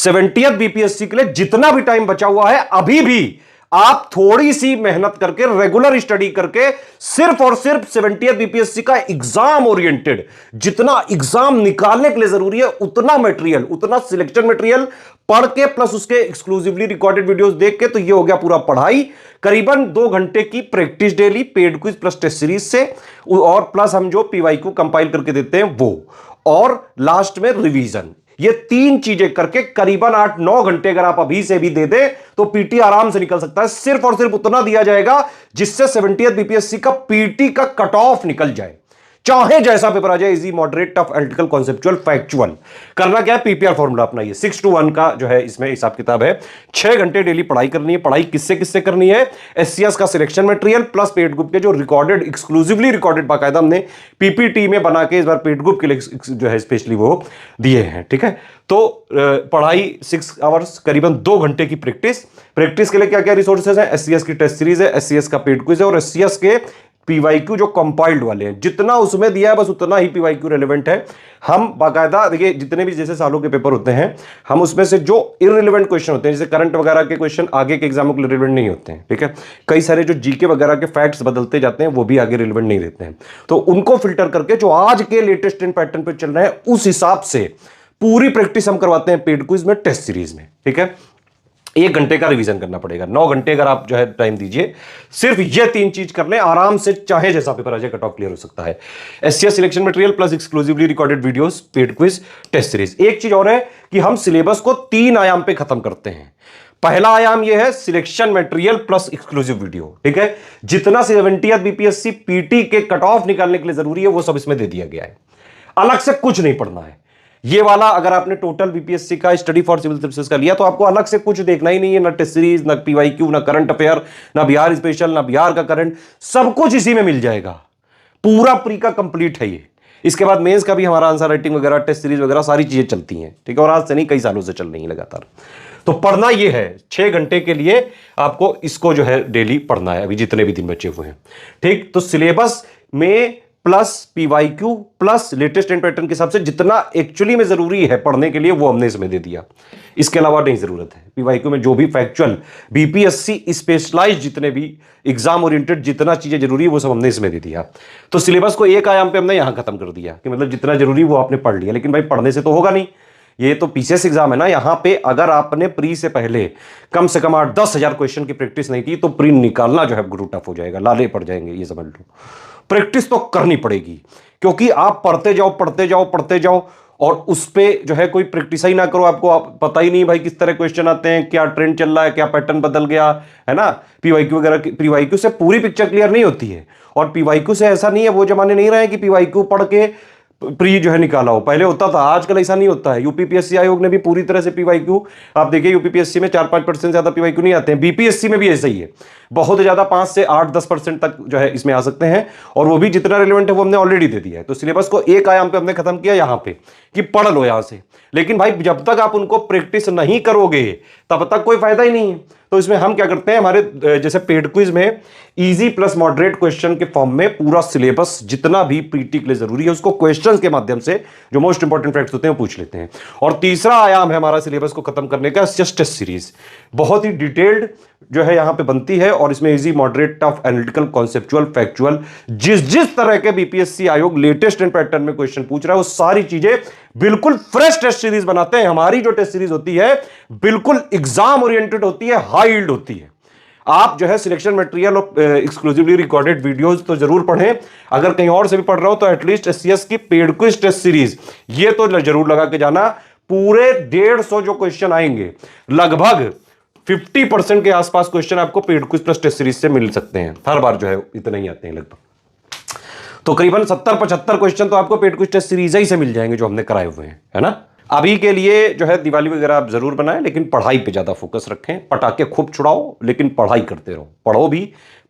70th BPSC के लिए जितना भी टाइम बचा हुआ है, अभी भी आप थोड़ी सी मेहनत करके, रेगुलर स्टडी करके, सिर्फ और सिर्फ 70th बीपीएससी का एग्जाम ओरिएंटेड जितना एग्जाम निकालने के लिए जरूरी है, उतना मटेरियल, उतना सिलेक्शन मटेरियल पढ़ के प्लस उसके एक्सक्लूसिवली रिकॉर्डेड वीडियोस देख के, तो ये हो गया पूरा पढ़ाई। करीबन 2 घंटे की practice daily, paid quiz plus test series से, और प्लस हम जो पीवाईक्यू कंपाइल करके देते हैं वो, और लास्ट में रिवीजन। ये 3 चीजें करके करीबन 8-9 घंटे अगर आप अभी से भी दे दें तो पीटी आराम से निकल सकता है। सिर्फ और सिर्फ उतना दिया जाएगा जिससे 70th बीपीएससी का पीटी का कट ऑफ निकल जाए, चाहे जैसा पेपर आ जाए, easy, moderate, tough, analytical, conceptual, factual. करना क्या है, पीपीआर फॉर्मूला अपना, ये 6:1 का जो है इसमें हिसाब किताब है। 6 घंटे डेली पढ़ाई करनी है। पढ़ाई किससे किससे करनी है, एससीएस का selection material plus paid group के जो रिकॉर्डेड, एक्सक्लूसिवली रिकॉर्डेड बाकायदा हमने पीपीटी में बना के इस बार पेड ग्रुप के लिए जो है स्पेशली वो दिए हैं। ठीक है, तो पढ़ाई 6 आवर्स, करीबन 2 घंटे की प्रैक्टिस। प्रैक्टिस के लिए क्या क्या रिसोर्सेज है, एससीएस की टेस्ट सीरीज है, एससीएस का पेड क्विज है, और एससीएस के पीवाईक्यू जो कंपाइल्ड वाले हैं, जितना उसमें दिया है बस उतना ही पीवाईक्यू रेलेवेंट है। हम बाकायदा देखिए, जितने भी जैसे सालों के पेपर होते हैं, हम उसमें से जो इररिलेवेंट क्वेश्चन होते हैं, जैसे करंट वगैरह के क्वेश्चन आगे के एग्जामों के लिए रिलेवेंट नहीं होते हैं। ठीक है, कई सारे जो जीके वगैरह के फैक्ट्स बदलते जाते हैं वो भी आगे रिलेवेंट नहीं रहते हैं, तो उनको फिल्टर करके जो आज के लेटेस्ट ट्रेंड पैटर्न पर चल रहे हैं उस हिसाब से पूरी प्रैक्टिस हम करवाते हैं पेड क्विज में, टेस्ट सीरीज में। ठीक है, 1 घंटे का रिवीजन करना पड़ेगा। 9 घंटे अगर आप जो है टाइम दीजिए, सिर्फ ये 3 चीज कर लें, आराम से चाहे जैसा पेपर आ जाए कट ऑफ क्लियर हो सकता है। SCS selection material plus exclusively recorded videos, paid quiz, test series. एक चीज और है कि हम सिलेबस को 3 आयाम पे खत्म करते हैं। पहला आयाम यह है selection material plus exclusive video. ठीक है, जितना 70th बीपीएससी पीटी के कट ऑफ निकालने के लिए जरूरी है वो सब इसमें दे दिया गया है। अलग से कुछ नहीं पढ़ना है। ये वाला अगर आपने टोटल बीपीएससी का स्टडी फॉर सिविल सर्विसेज का लिया तो आपको अलग से कुछ देखना ही नहीं है, ना टेस्ट सीरीज, ना पीवाईक्यू, ना करंट अफेयर, ना बिहार स्पेशल, ना बिहार का करंट, सब कुछ इसी में मिल जाएगा। पूरा प्री का कंप्लीट है ये। इसके बाद मेंस का भी हमारा आंसर राइटिंग वगैरह, टेस्ट सीरीज वगैरह सारी चीजें चलती हैं। ठीक है, और आज से नहीं, कई सालों से चल रही है लगातार। तो पढ़ना ये है, 6 घंटे के लिए आपको इसको जो है डेली पढ़ना है, अभी जितने भी दिन बचे हुए हैं। ठीक, तो सिलेबस में plus PYQ plus latest trend pattern के हिसाब से जितना एक्चुअली में जरूरी है पढ़ने के लिए वो हमने इसमें दे दिया। इसके अलावा नहीं जरूरत है। पीवाईक्यू में जो भी फैक्चुअल बीपीएससी स्पेशलाइज जितने भी एग्जाम ओरिएंटेड जितना चीजें जरूरी है वो सब हमने इसमें दे दिया। तो सिलेबस को एक आयाम पे हमने यहां खत्म कर दिया कि मतलब जितना जरूरी वो आपने पढ़ लिया। लेकिन भाई पढ़ने से तो होगा नहीं, ये तो पीसीएस एग्जाम है ना। यहां पे अगर आपने प्री से पहले कम से कम 8-10 हजार क्वेश्चन की प्रैक्टिस नहीं की तो प्री निकालना जो है गुरु टफ हो जाएगा, लाले पड़ जाएंगे, ये समझ लो। प्रैक्टिस तो करनी पड़ेगी, क्योंकि आप पढ़ते जाओ पढ़ते जाओ पढ़ते जाओ और उस पे जो है कोई प्रैक्टिस ही ना करो, आपको पता ही नहीं भाई किस तरह क्वेश्चन आते हैं, क्या ट्रेंड चल रहा है, क्या पैटर्न बदल गया है ना। पीवाईक्यू वगैरह, पीवाईक्यू से पूरी पिक्चर क्लियर नहीं होती है। और पीवाईक्यू से ऐसा नहीं है, वो जमाने नहीं रहे कि पीवाईक्यू पढ़ के प्री जो है निकाला हो, पहले होता था, आजकल ऐसा नहीं होता है। यूपीपीएससी आयोग ने भी पूरी तरह से पीवाईक्यू, आप देखिए यूपीपीएससी में 4-5% ज्यादा पीवाईक्यू नहीं आते हैं। बीपीएससी में भी ऐसा ही है, बहुत ज्यादा 5 से 8-10% तक जो है इसमें आ सकते हैं, और वो भी जितना रिलेवेंट है वो हमने ऑलरेडी दे दिया है। तो सिलेबस को एक आयाम पे हमने खत्म किया यहां पे कि पढ़ लो यहां से। लेकिन भाई जब तक आप उनको प्रैक्टिस नहीं करोगे तब तक कोई फायदा ही नहीं है। तो इसमें हम क्या करते हैं, हमारे जैसे पेड क्विज में इजी प्लस मॉडरेट क्वेश्चन के फॉर्म में पूरा सिलेबस जितना भी पीटी के लिए जरूरी है उसको क्वेश्चंस के माध्यम से जो मोस्ट इंपॉर्टेंट फैक्ट्स होते हैं वो पूछ लेते हैं। और तीसरा आयाम है हमारा सिलेबस को खत्म करने का, जस्ट टेस्ट सीरीज। बहुत ही डिटेल्ड जो है यहां पे बनती है, और इसमें easy, moderate, tough, analytical, conceptual, factual, जिस तरह के बीपीएससी आयोग लेटेस्ट ट्रेंड पैटर्न में क्वेश्चन पूछ रहा है वो सारी चीजें बिल्कुल फ्रेश टेस्ट सीरीज बनाते हैं। हमारी जो टेस्ट सीरीज होती है बिल्कुल एग्जाम ओरिएंटेड होती है, हाई यील्ड होती है। आप जो है सिलेक्शन मटेरियल और एक्सक्लूसिवली रिकॉर्डेड वीडियोस तो जरूर पढ़ें। अगर कहीं और से भी पढ़ रहा हो तो एटलीस्ट एससीएस की पेड क्विज टेस्ट सीरीज ये तो जरूर लगा के जाना। पूरे 150 जो क्वेश्चन आएंगे, लगभग 50% के आसपास क्वेश्चन आपको paid quiz plus test series से मिल सकते हैं। हर बार जो है इतना ही आते हैं लगभग, तो करीबन 70-75 क्वेश्चन तो आपको पेड क्विज टेस्ट सीरीज ही से मिल जाएंगे जो हमने कराए हुए हैं, है ना। अभी के लिए जो है दिवाली वगैरह आप जरूर बनाएं, लेकिन पढ़ाई पे ज्यादा फोकस रखें। पटाखे खूब छुड़ाओ लेकिन पढ़ाई करते रहो, पढ़ो भी,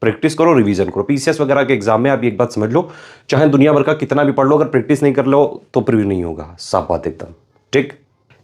प्रैक्टिस करो, रिवीजन करो। पीसीएस वगैरह के एग्जाम में आप एक बात समझ लो, चाहे दुनिया भर का कितना भी पढ़ लो, अगर प्रैक्टिस नहीं कर लो तो प्रिव्यू नहीं होगा, साफ बात एकदम। ठीक,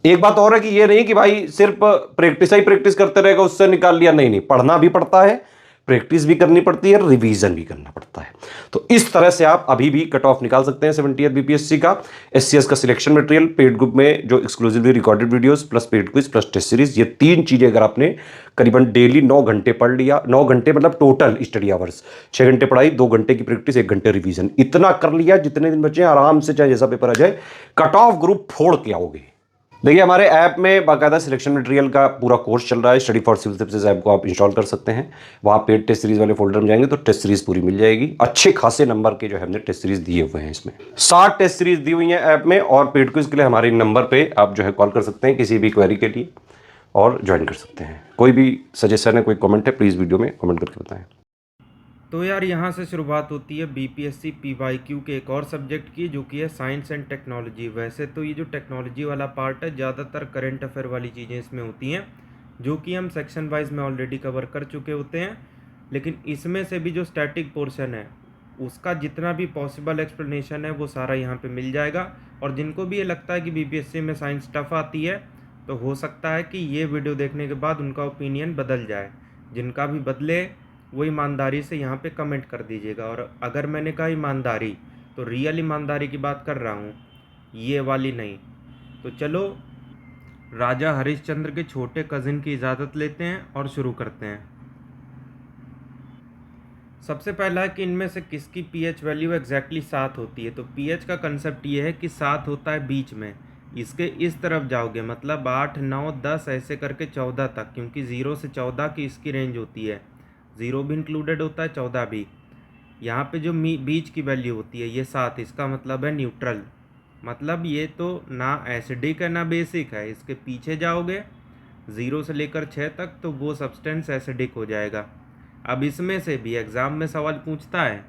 एक बात और है कि ये नहीं कि भाई सिर्फ प्रैक्टिस ही प्रैक्टिस करते रहेगा उससे निकाल लिया, नहीं, पढ़ना भी पड़ता है, प्रैक्टिस भी करनी पड़ती है, रिवीजन भी करना पड़ता है। तो इस तरह से आप अभी भी कट ऑफ निकाल सकते हैं 70th बीपीएससी का। एससीएस का सिलेक्शन मटेरियल, पेड ग्रुप में जो exclusively recorded videos plus paid quiz plus test series, ये 3 चीजें अगर आपने करीबन डेली 9 घंटे पढ़ लिया, 9 घंटे मतलब टोटल स्टडी आवर्स, 6 घंटे पढ़ाई, 2 घंटे की प्रैक्टिस, 1 घंटे रिवीजन, इतना कर लिया, जितने दिन बचे आराम से चाहे जैसा पेपर आ जाए कट ऑफ ग्रुप फोड़ के आओगे। देखिए हमारे ऐप में बाकायदा सिलेक्शन मटेरियल का पूरा कोर्स चल रहा है। Study for civil services app को आप इंस्टॉल कर सकते हैं। वहाँ पेड टेस्ट सीरीज वाले फोल्डर में जाएंगे तो टेस्ट सीरीज पूरी मिल जाएगी। अच्छे खासे नंबर के जो है हमने टेस्ट सीरीज दिए हुए हैं, इसमें 60 टेस्ट सीरीज दी हुई हैं ऐप में। और पेड क्विज के लिए हमारे नंबर पे आप जो है कॉल कर सकते हैं किसी भी क्वेरी के लिए और ज्वाइन कर सकते हैं। कोई भी सजेशन है, कोई कमेंट है, प्लीज़ वीडियो में कमेंट करके बताएं। तो यार यहाँ से शुरुआत होती है बीपीएससी पीवाईक्यू के एक और सब्जेक्ट की, जो कि है साइंस एंड टेक्नोलॉजी। वैसे तो ये जो टेक्नोलॉजी वाला पार्ट है, ज़्यादातर करंट अफेयर वाली चीज़ें इसमें होती हैं, जो कि हम सेक्शन वाइज में ऑलरेडी कवर कर चुके होते हैं। लेकिन इसमें से भी जो स्टैटिक पोर्शन है, उसका जितना भी पॉसिबल एक्सप्लेनेशन है वो सारा यहाँ पे मिल जाएगा। और जिनको भी ये लगता है कि बीपीएससी में साइंस टफ आती है, तो हो सकता है कि ये वीडियो देखने के बाद उनका ओपिनियन बदल जाए। जिनका भी बदले वो ईमानदारी से यहाँ पे कमेंट कर दीजिएगा। और अगर मैंने कहा ईमानदारी, तो रियल ईमानदारी की बात कर रहा हूँ, ये वाली नहीं। तो चलो राजा हरिश्चंद्र के छोटे कज़िन की इजाज़त लेते हैं और शुरू करते हैं। सबसे पहला है कि इनमें से किसकी पीएच वैल्यू एग्जैक्टली 7 होती है। तो पीएच का कंसेप्ट ये है कि 7 होता है बीच में, इसके इस तरफ जाओगे मतलब 8, 9, 10 ऐसे करके 14 तक, क्योंकि 0 से 14 की इसकी रेंज होती है। 0 भी इंक्लूडेड होता है, 14 भी। यहाँ पे जो बीच की वैल्यू होती है ये 7, इसका मतलब है न्यूट्रल। मतलब ये तो ना एसिडिक है ना बेसिक है। इसके पीछे जाओगे 0 से लेकर 6 तक, तो वो सब्सटेंस एसिडिक हो जाएगा। अब इसमें से भी एग्ज़ाम में सवाल पूछता है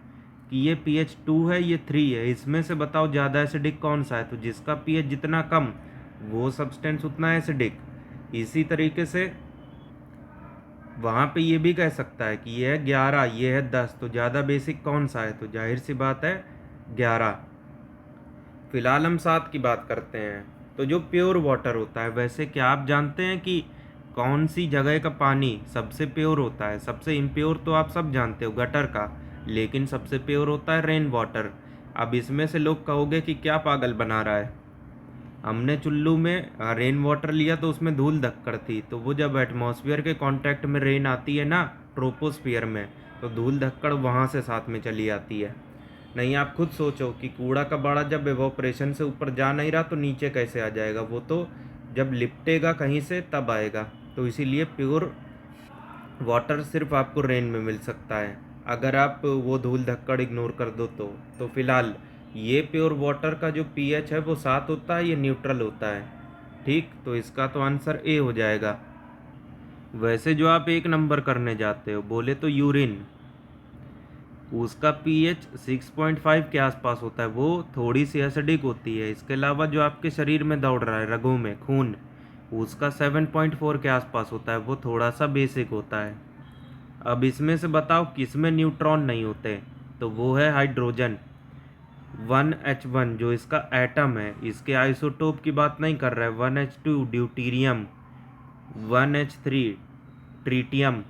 कि ये pH 2 है, ये 3 है, इसमें से बताओ ज़्यादा एसिडिक कौन सा है। तो जिसका pH जितना कम, वो सब्सटेंस उतना एसिडिक। इसी तरीके से वहाँ पे ये भी कह सकता है कि ये है 11, ये है 10, तो ज़्यादा बेसिक कौन सा है। तो जाहिर सी बात है 11। फिलहाल हम 7 की बात करते हैं। तो जो प्योर वाटर होता है, वैसे क्या आप जानते हैं कि कौन सी जगह का पानी सबसे प्योर होता है। सबसे इम्प्योर तो आप सब जानते हो, गटर का, लेकिन सबसे प्योर होता है रेन वाटर। अब इसमें से लोग कहोगे कि क्या पागल बना रहा है। हमने चुल्लू में रेन वाटर लिया तो उसमें धूल धक्कड़ थी, तो वो जब एटमॉस्फेयर के कांटेक्ट में रेन आती है ना, ट्रोपोस्फियर में, तो धूल धक्कड़ वहाँ से साथ में चली आती है। नहीं, आप खुद सोचो कि कूड़ा का बाड़ा जब एवोपरेशन से ऊपर जा नहीं रहा तो नीचे कैसे आ जाएगा। वो तो जब लिपटेगा कहीं से तब आएगा। तो इसीलिए प्योर वाटर सिर्फ आपको रेन में मिल सकता है, अगर आप वो धूल धक्कड़ इग्नोर कर दो तो फिलहाल ये प्योर वाटर का जो पीएच है वो 7 होता है, ये न्यूट्रल होता है। ठीक, तो इसका तो आंसर ए हो जाएगा। वैसे जो आप 1 नंबर करने जाते हो, बोले तो यूरिन, उसका पीएच 6.5 के आसपास होता है, वो थोड़ी सी एसिडिक होती है। इसके अलावा जो आपके शरीर में दौड़ रहा है, रगों में खून, उसका 7.4 के आसपास होता है, वो थोड़ा सा बेसिक होता है। अब इसमें से बताओ किस में न्यूट्रॉन नहीं होते। तो वो है हाइड्रोजन। 1H1 जो इसका एटम है, इसके आइसोटोप की बात नहीं कर रहा है। 1H2 ड्यूटीरियम, 1H3 ट्रीटियम,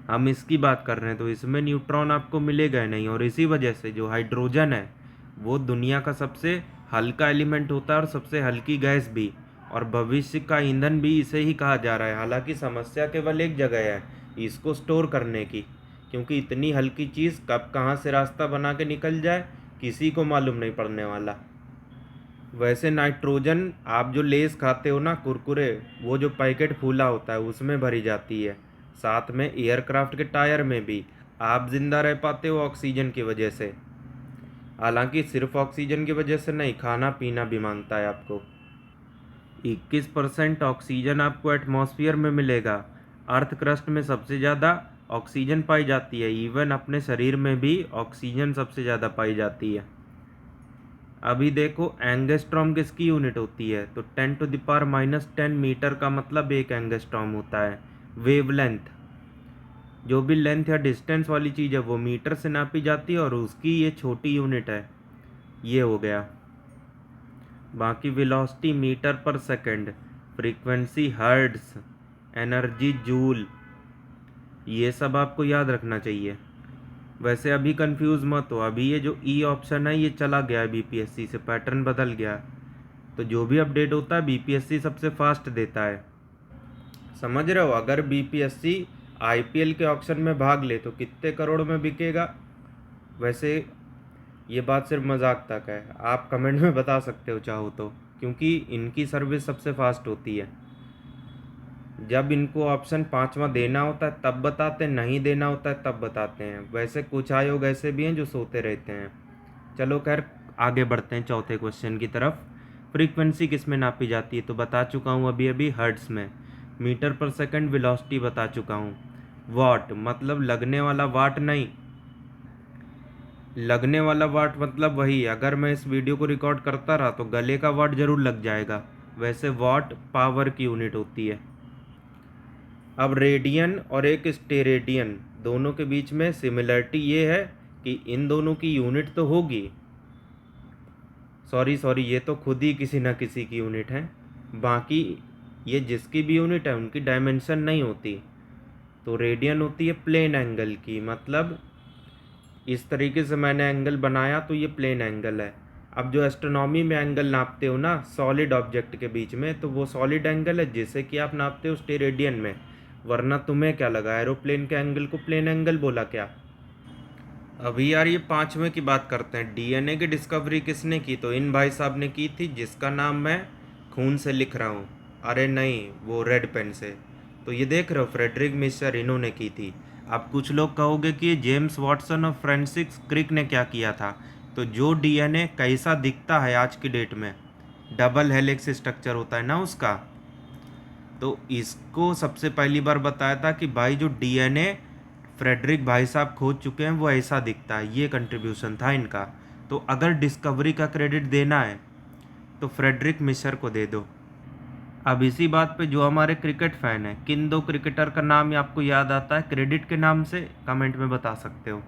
हम इसकी बात कर रहे हैं। तो इसमें न्यूट्रॉन आपको मिलेगा नहीं। और इसी वजह से जो हाइड्रोजन है वो दुनिया का सबसे हल्का एलिमेंट होता है और सबसे हल्की गैस भी, और भविष्य का ईंधन भी इसे ही कहा जा रहा है। हालांकि समस्या केवल एक जगह है, इसको स्टोर करने की, क्योंकि इतनी हल्की चीज़ कब कहाँ से रास्ता बना के निकल जाए किसी को मालूम नहीं पड़ने वाला। वैसे नाइट्रोजन आप जो लेस खाते हो ना, कुरकुरे, वो जो पैकेट फूला होता है उसमें भरी जाती है। साथ में एयरक्राफ्ट के टायर में भी आप जिंदा रह पाते हो ऑक्सीजन की वजह से। हालांकि सिर्फ ऑक्सीजन की वजह से नहीं, खाना पीना भी मांगता है आपको। 21% ऑक्सीजन आपको एटमॉस्फेयर में मिलेगा। अर्थ क्रस्ट में सबसे ज़्यादा ऑक्सीजन पाई जाती है। इवन अपने शरीर में भी ऑक्सीजन सबसे ज़्यादा पाई जाती है। अभी देखो एंगस्ट्रॉम किसकी यूनिट होती है। तो 10⁻⁻10 मीटर का मतलब 1 एंगस्ट्रॉम होता है। वेवलेंथ, जो भी लेंथ या डिस्टेंस वाली चीज़ है वो मीटर से नापी जाती है और उसकी ये छोटी यूनिट है। ये हो गया। बाकी वेलोसिटी मीटर पर second, frequency hertz, energy joule, ये सब आपको याद रखना चाहिए। वैसे अभी कंफ्यूज मत हो, अभी ये जो ई ऑप्शन है ये चला गया है बीपीएससी से, पैटर्न बदल गया। तो जो भी अपडेट होता है बीपीएससी सबसे फास्ट देता है, समझ रहे हो। अगर बीपीएससी आईपीएल के ऑक्शन में भाग ले तो कितने करोड़ में बिकेगा। वैसे ये बात सिर्फ मजाक तक है, आप कमेंट में बता सकते हो चाहो तो, क्योंकि इनकी सर्विस सबसे फास्ट होती है। जब इनको ऑप्शन 5वां देना होता है तब बताते हैं, नहीं देना होता है तब बताते हैं। वैसे कुछ आयोग ऐसे भी हैं जो सोते रहते हैं। चलो खैर आगे बढ़ते हैं चौथे क्वेश्चन की तरफ। फ्रीक्वेंसी किस में नापी जाती है, तो बता चुका हूँ अभी अभी, हर्ट्स में। मीटर पर सेकंड वेलोसिटी बता चुका हूँ। वाट मतलब लगने वाला वाट नहीं, लगने वाला वाट मतलब वही, अगर मैं इस वीडियो को रिकॉर्ड करता रहा तो गले का वाट जरूर लग जाएगा। वैसे वाट पावर की यूनिट होती है। अब रेडियन और एक स्टेरेडियन दोनों के बीच में सिमिलरिटी ये है कि इन दोनों की यूनिट तो होगी, सॉरी ये तो खुद ही किसी ना किसी की यूनिट है, बाकी ये जिसकी भी यूनिट है उनकी डायमेंशन नहीं होती। तो रेडियन होती है प्लेन एंगल की, मतलब इस तरीके से मैंने एंगल बनाया तो ये प्लेन एंगल है। अब जो एस्ट्रोनॉमी में एंगल नापते हो ना सॉलिड ऑब्जेक्ट के बीच में, तो वो सॉलिड एंगल है जिसे कि आप नापते हो स्टेरेडियन में। वरना तुम्हें क्या लगा, एरोप्लेन के एंगल को प्लेन एंगल बोला क्या। अभी यार ये 5वें की बात करते हैं। डीएनए की डिस्कवरी किसने की, तो इन भाई साहब ने की थी जिसका नाम मैं खून से लिख रहा हूँ, अरे नहीं वो रेड पेन से। तो ये देख रहे हो फ्रेडरिक मिशर, इन्होंने की थी। अब कुछ लोग कहोगे कि जेम्स वाटसन और फ्रांसिस क्रिक ने क्या किया था। तो जो डीएनए कैसा दिखता है आज की डेट में, डबल हेलिक्स स्ट्रक्चर होता है ना उसका, तो इसको सबसे पहली बार बताया था कि भाई जो डीएनए फ्रेडरिक भाई साहब खोज चुके हैं वो ऐसा दिखता है। ये कंट्रीब्यूशन था इनका। तो अगर डिस्कवरी का क्रेडिट देना है तो फ्रेडरिक मिशर को दे दो। अब इसी बात पे जो हमारे क्रिकेट फैन हैं, किन 2 क्रिकेटर का नाम आपको याद आता है क्रेडिट के नाम से, कमेंट में बता सकते हो।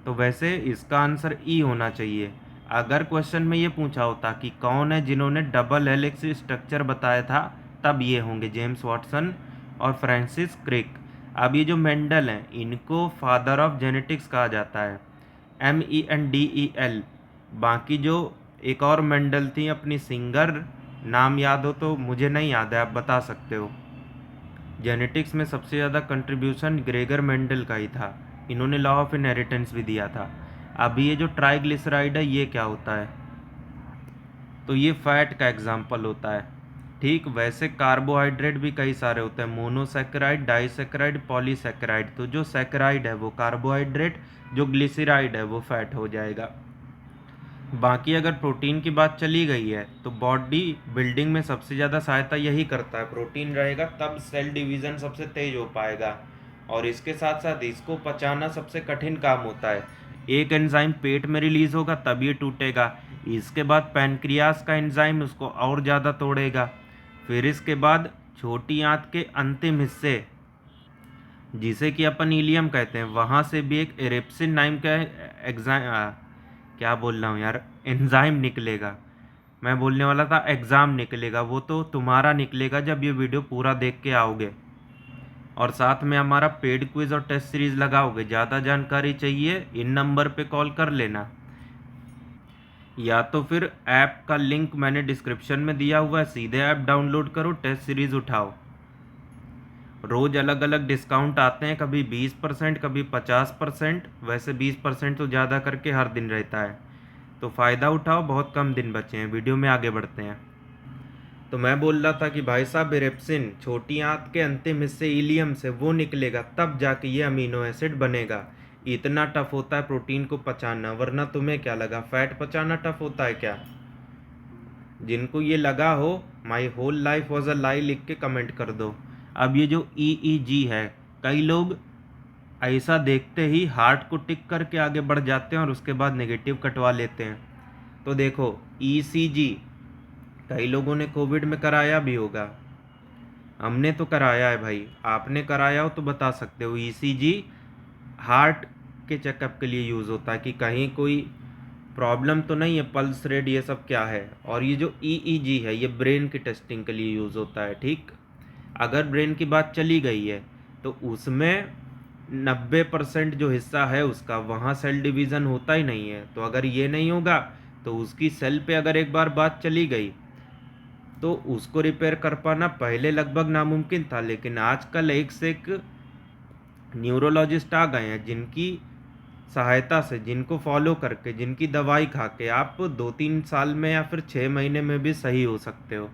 तो वैसे इसका आंसर ई होना चाहिए। अगर क्वेश्चन में ये पूछा होता कि कौन है जिन्होंने डबल हेलिक्स स्ट्रक्चर बताया था, तब ये होंगे जेम्स वाटसन और फ्रांसिस क्रिक। अब ये जो मेंडल हैं इनको फादर ऑफ जेनेटिक्स कहा जाता है, MENDEL। बाकी जो एक और मेंडल थी अपनी सिंगर, नाम याद हो तो, मुझे नहीं याद है, आप बता सकते हो। जेनेटिक्स में सबसे ज़्यादा कंट्रीब्यूशन ग्रेगर मेंडल का ही था, इन्होंने लॉ ऑफ इनहेरिटेंस भी दिया था। अभी ये जो ट्राइग्लिसराइड है ये क्या होता है, तो ये फैट का एग्जाम्पल होता है। ठीक वैसे कार्बोहाइड्रेट भी कई सारे होते हैं, मोनोसैकेराइड, डाइसैकेराइड, पॉलीसैकेराइड। तो जो सैकेराइड है वो कार्बोहाइड्रेट, जो ग्लिसराइड है वो फैट हो जाएगा। बाकी अगर प्रोटीन की बात चली गई है तो बॉडी बिल्डिंग में सबसे ज़्यादा सहायता यही करता है, प्रोटीन रहेगा तब सेल डिवीज़न सबसे तेज हो पाएगा। और इसके साथ साथ इसको पचाना सबसे कठिन काम होता है। एक एंजाइम पेट में रिलीज होगा तब ये टूटेगा, इसके बाद पैनक्रियास का एंजाइम उसको और ज़्यादा तोड़ेगा, फिर इसके बाद छोटी आंत के अंतिम हिस्से जिसे कि अपन इलियम कहते हैं, वहाँ से भी एक एरेप्सिन नाम का क्या बोल रहा हूँ यार, एंजाइम निकलेगा। मैं बोलने वाला था एग्ज़ाम निकलेगा, वो तो तुम्हारा निकलेगा जब ये वीडियो पूरा देख के आओगे। और साथ में हमारा पेड क्विज और टेस्ट सीरीज लगाओगे। ज़्यादा जानकारी चाहिए इन नंबर पे कॉल कर लेना, या तो फिर ऐप का लिंक मैंने डिस्क्रिप्शन में दिया हुआ है, सीधे ऐप डाउनलोड करो, टेस्ट सीरीज उठाओ। रोज़ अलग अलग डिस्काउंट आते हैं, कभी 20%, कभी 50%, वैसे 20% तो ज़्यादा करके हर दिन रहता है। तो फ़ायदा उठाओ, बहुत कम दिन बचे हैं। वीडियो में आगे बढ़ते हैं। तो मैं बोल रहा था कि भाई साहब एरेप्सिन छोटी आंत के अंतिम हिस्से इलियम से वो निकलेगा तब जाके ये अमीनो एसिड बनेगा। इतना टफ होता है प्रोटीन को पचाना, वरना तुम्हें क्या लगा फैट पचाना टफ होता है क्या। जिनको ये लगा हो my whole life was a lie लिख के कमेंट कर दो। अब ये जो EEG है, कई लोग ऐसा देखते ही हार्ट को टिक करके आगे बढ़ जाते हैं और उसके बाद नेगेटिव कटवा लेते हैं। तो देखो ECG कई लोगों ने कोविड में कराया भी होगा, हमने तो कराया है भाई, आपने कराया हो तो बता सकते हो। ECG हार्ट के चेकअप के लिए यूज़ होता है कि कहीं कोई प्रॉब्लम तो नहीं है, पल्स रेट ये सब क्या है। और ये जो EEG है ये ब्रेन की टेस्टिंग के लिए यूज़ होता है। ठीक, अगर ब्रेन की बात चली गई है तो उसमें 90% जो हिस्सा है उसका, वहाँ सेल डिवीज़न होता ही नहीं है। तो अगर ये नहीं होगा तो उसकी सेल पे अगर एक बार बात चली गई तो उसको रिपेयर कर पाना पहले लगभग नामुमकिन था, लेकिन आजकल एक से एक न्यूरोलॉजिस्ट आ गए हैं जिनकी सहायता से, जिनको फॉलो करके, जिनकी दवाई खा के आप 2-3 साल में या फिर 6 महीने में भी सही हो सकते हो।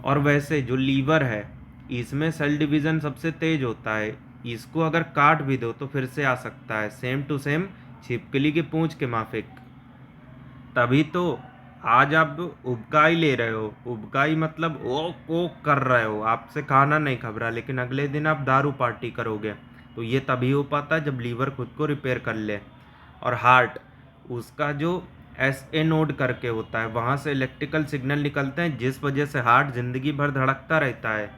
और वैसे जो लीवर है इसमें सेल डिवीज़न सबसे तेज होता है, इसको अगर काट भी दो तो फिर से आ सकता है, सेम टू सेम छिपकली की पूंछ के माफिक। तभी तो आज आप उबकाई ले रहे हो, उबकाई मतलब ओ कर रहे हो, आपसे खाना नहीं खबरा, लेकिन अगले दिन आप दारू पार्टी करोगे। तो ये तभी हो पाता है जब लीवर खुद को रिपेयर कर ले। और हार्ट, उसका जो SA नोड करके होता है वहाँ से इलेक्ट्रिकल सिग्नल निकलते हैं, जिस वजह से हार्ट ज़िंदगी भर धड़कता रहता है।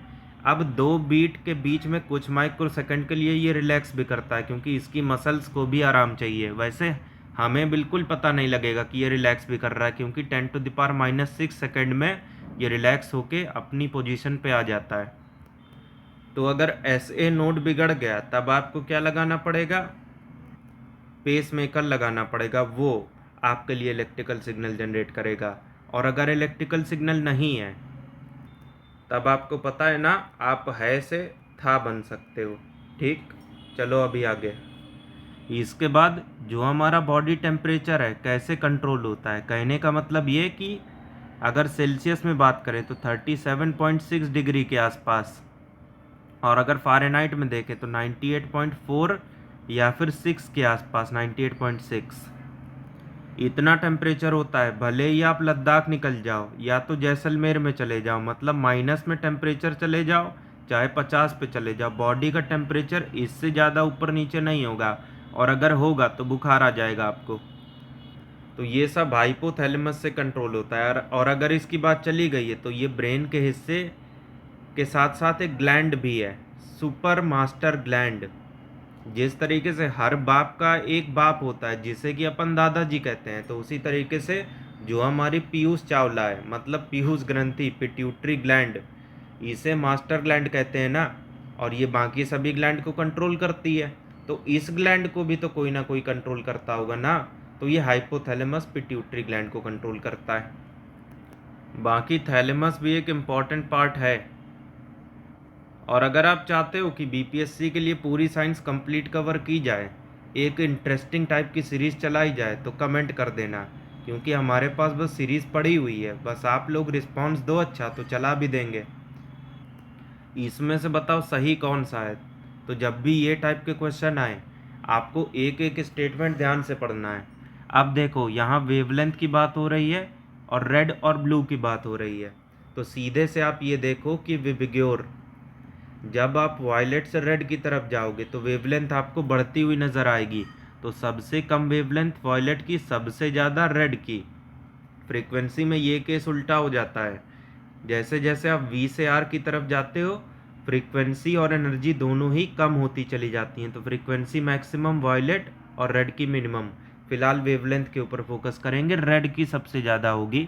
अब 2 बीट के बीच में कुछ माइक्रो सेकंड के लिए ये रिलैक्स भी करता है, क्योंकि इसकी मसल्स को भी आराम चाहिए। वैसे हमें बिल्कुल पता नहीं लगेगा कि ये रिलैक्स भी कर रहा है, क्योंकि 10⁻⁻6 सेकंड में ये रिलैक्स होके अपनी पोजीशन पे आ जाता है। तो अगर SA नोड बिगड़ गया तब आपको क्या लगाना पड़ेगा? पेस मेकर लगाना पड़ेगा, वो आपके लिए इलेक्ट्रिकल सिग्नल जनरेट करेगा। और अगर इलेक्ट्रिकल सिग्नल नहीं है तब आपको पता है ना, आप है से था बन सकते हो। ठीक, चलो अभी आगे। इसके बाद जो हमारा बॉडी टेम्परेचर है कैसे कंट्रोल होता है, कहने का मतलब ये कि अगर सेल्सियस में बात करें तो 37.6 डिग्री के आसपास, और अगर फ़ारेनहाइट में देखें तो 98.4 या फिर 6 के आसपास, 98.6 इतना टेम्परेचर होता है। भले ही आप लद्दाख निकल जाओ या तो जैसलमेर में चले जाओ, मतलब माइनस में टेम्परेचर चले जाओ, चाहे 50 पे चले जाओ, बॉडी का टेम्परेचर इससे ज़्यादा ऊपर नीचे नहीं होगा, और अगर होगा तो बुखार आ जाएगा आपको। तो ये सब हाइपोथैलेमस से कंट्रोल होता है। और अगर इसकी बात चली गई है तो ये ब्रेन के हिस्से के साथ साथ एक ग्लैंड भी है, सुपर मास्टर ग्लैंड। जिस तरीके से हर बाप का एक बाप होता है जिसे कि अपन दादाजी कहते हैं, तो उसी तरीके से जो हमारी पीयूष चावला है, मतलब पीयूष ग्रंथि, पिट्यूटरी ग्लैंड, इसे मास्टर ग्लैंड कहते हैं ना, और ये बाकी सभी ग्लैंड को कंट्रोल करती है। तो इस ग्लैंड को भी तो कोई ना कोई कंट्रोल करता होगा ना, तो ये हाइपोथैलेमस पिट्यूटरी ग्लैंड को कंट्रोल करता है। बाकी थैलेमस भी एक इम्पॉर्टेंट पार्ट है। और अगर आप चाहते हो कि BPSC के लिए पूरी साइंस कंप्लीट कवर की जाए, एक इंटरेस्टिंग टाइप की सीरीज़ चलाई जाए, तो कमेंट कर देना, क्योंकि हमारे पास बस सीरीज़ पड़ी हुई है, बस आप लोग रिस्पांस दो अच्छा तो चला भी देंगे। इसमें से बताओ सही कौन सा है। तो जब भी ये टाइप के क्वेश्चन आए आपको एक एक स्टेटमेंट ध्यान से पढ़ना है। अब देखो यहाँ वेवलेंथ की बात हो रही है और रेड और ब्लू की बात हो रही है, तो सीधे से आप ये देखो कि विबग्योर, जब आप वायलेट से रेड की तरफ जाओगे तो वेवलेंथ आपको बढ़ती हुई नज़र आएगी। तो सबसे कम वेवलेंथ वायलेट की, सबसे ज़्यादा रेड की। फ्रीक्वेंसी में ये केस उल्टा हो जाता है, जैसे जैसे आप V से R की तरफ जाते हो फ्रीक्वेंसी और एनर्जी दोनों ही कम होती चली जाती हैं। तो फ्रीक्वेंसी मैक्सिमम वायलेट और रेड की मिनिमम। फिलहाल वेवलेंथ के ऊपर फोकस करेंगे, रेड की सबसे ज़्यादा होगी,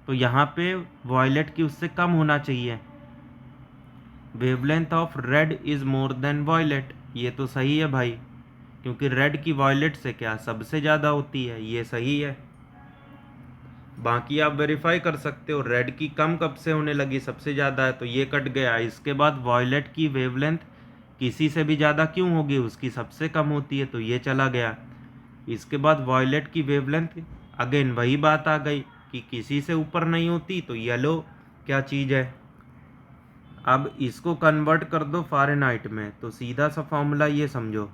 तो यहाँ पे वायलेट की उससे कम होना चाहिए। Wavelength of red is more than violet, ये तो सही है भाई, क्योंकि रेड की वायलेट से क्या सबसे ज़्यादा होती है, ये सही है। बाकी आप वेरीफाई कर सकते हो, रेड की कम कब से होने लगी, सबसे ज़्यादा है तो ये कट गया। इसके बाद वायलेट की वेवलेंथ किसी से भी ज़्यादा क्यों होगी, उसकी सबसे कम होती है, तो ये चला गया। इसके बाद वायलेट की वेवलेंथ, अगेन वही बात आ गई कि किसी से ऊपर नहीं होती, तो येलो क्या चीज़ है। अब इसको कन्वर्ट कर दो फ़ारेनहाइट में, तो सीधा सा फॉर्मूला ये समझो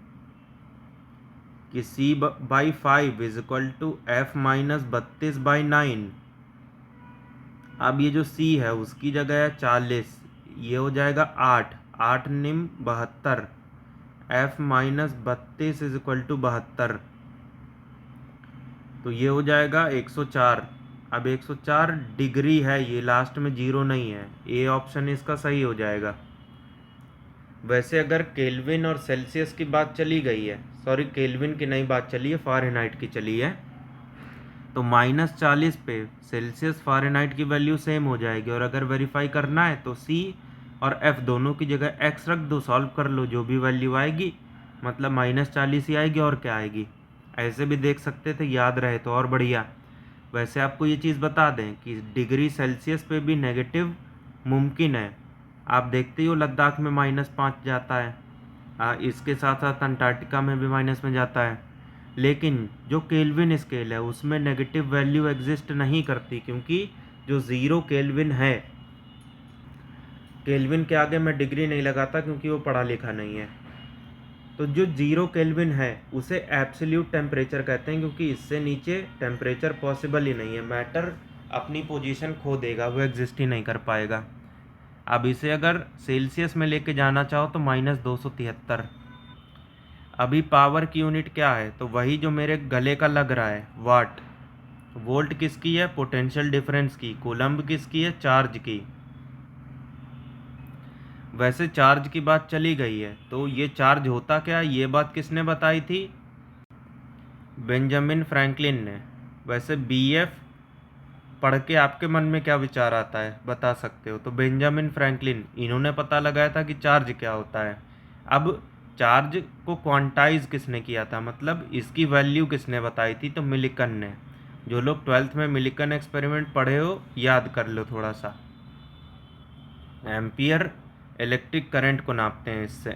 कि C/5 is equal to F-32/9। अब ये जो C है उसकी जगह है 40, ये हो जाएगा 8, 8 निम 72, F-32 इज इक्वल टू 72, तो ये हो जाएगा 104। अब 104 डिग्री है, ये लास्ट में जीरो नहीं है, ए ऑप्शन इसका सही हो जाएगा। वैसे अगर केल्विन और सेल्सियस की बात चली गई है, सॉरी केल्विन की नहीं बात चली है, फ़ारेनहाइट की चली है, तो -40 पे सेल्सियस फ़ारेनहाइट की वैल्यू सेम हो जाएगी। और अगर वेरीफाई करना है तो C और F दोनों की जगह X रख दो, सॉल्व कर लो, जो भी वैल्यू आएगी मतलब -40 ही आएगी और क्या आएगी। ऐसे भी देख सकते थे, याद रहे तो और बढ़िया। वैसे आपको ये चीज़ बता दें कि डिग्री सेल्सियस पे भी नेगेटिव मुमकिन है। आप देखते ही हो लद्दाख में -5 जाता है, इसके साथ साथ अंटार्कटिका में भी माइनस में जाता है। लेकिन जो केल्विन स्केल है उसमें नेगेटिव वैल्यू एग्जिस्ट नहीं करती, क्योंकि जो ज़ीरो केल्विन है, केल्विन के आगे मैं डिग्री नहीं लगाता क्योंकि वो पढ़ा लिखा नहीं है, तो जो जीरो केल्विन है उसे एब्सोल्यूट टेम्परेचर कहते हैं, क्योंकि इससे नीचे टेम्परेचर पॉसिबल ही नहीं है। मैटर अपनी पोजीशन खो देगा, वो एग्जिस्ट ही नहीं कर पाएगा। अब इसे अगर सेल्सियस में लेके जाना चाहो तो -273। अभी पावर की यूनिट क्या है, तो वही जो मेरे गले का लग रहा है, वाट। वोल्ट किसकी है, पोटेंशियल डिफरेंस की। कूलम्ब किसकी है, चार्ज की। वैसे चार्ज की बात चली गई है, तो ये चार्ज होता क्या है, ये बात किसने बताई थी, बेंजामिन फ्रैंकलिन ने। वैसे BF पढ़ के आपके मन में क्या विचार आता है बता सकते हो, तो बेंजामिन फ्रैंकलिन, इन्होंने पता लगाया था कि चार्ज क्या होता है। अब चार्ज को क्वांटाइज किसने किया था, मतलब इसकी वैल्यू किसने बताई थी, तो मिलिकन ने। जो लोग 12th में मिलिकन एक्सपेरिमेंट पढ़े हो याद कर लो थोड़ा सा। एम्पियर इलेक्ट्रिक करंट को नापते हैं इससे।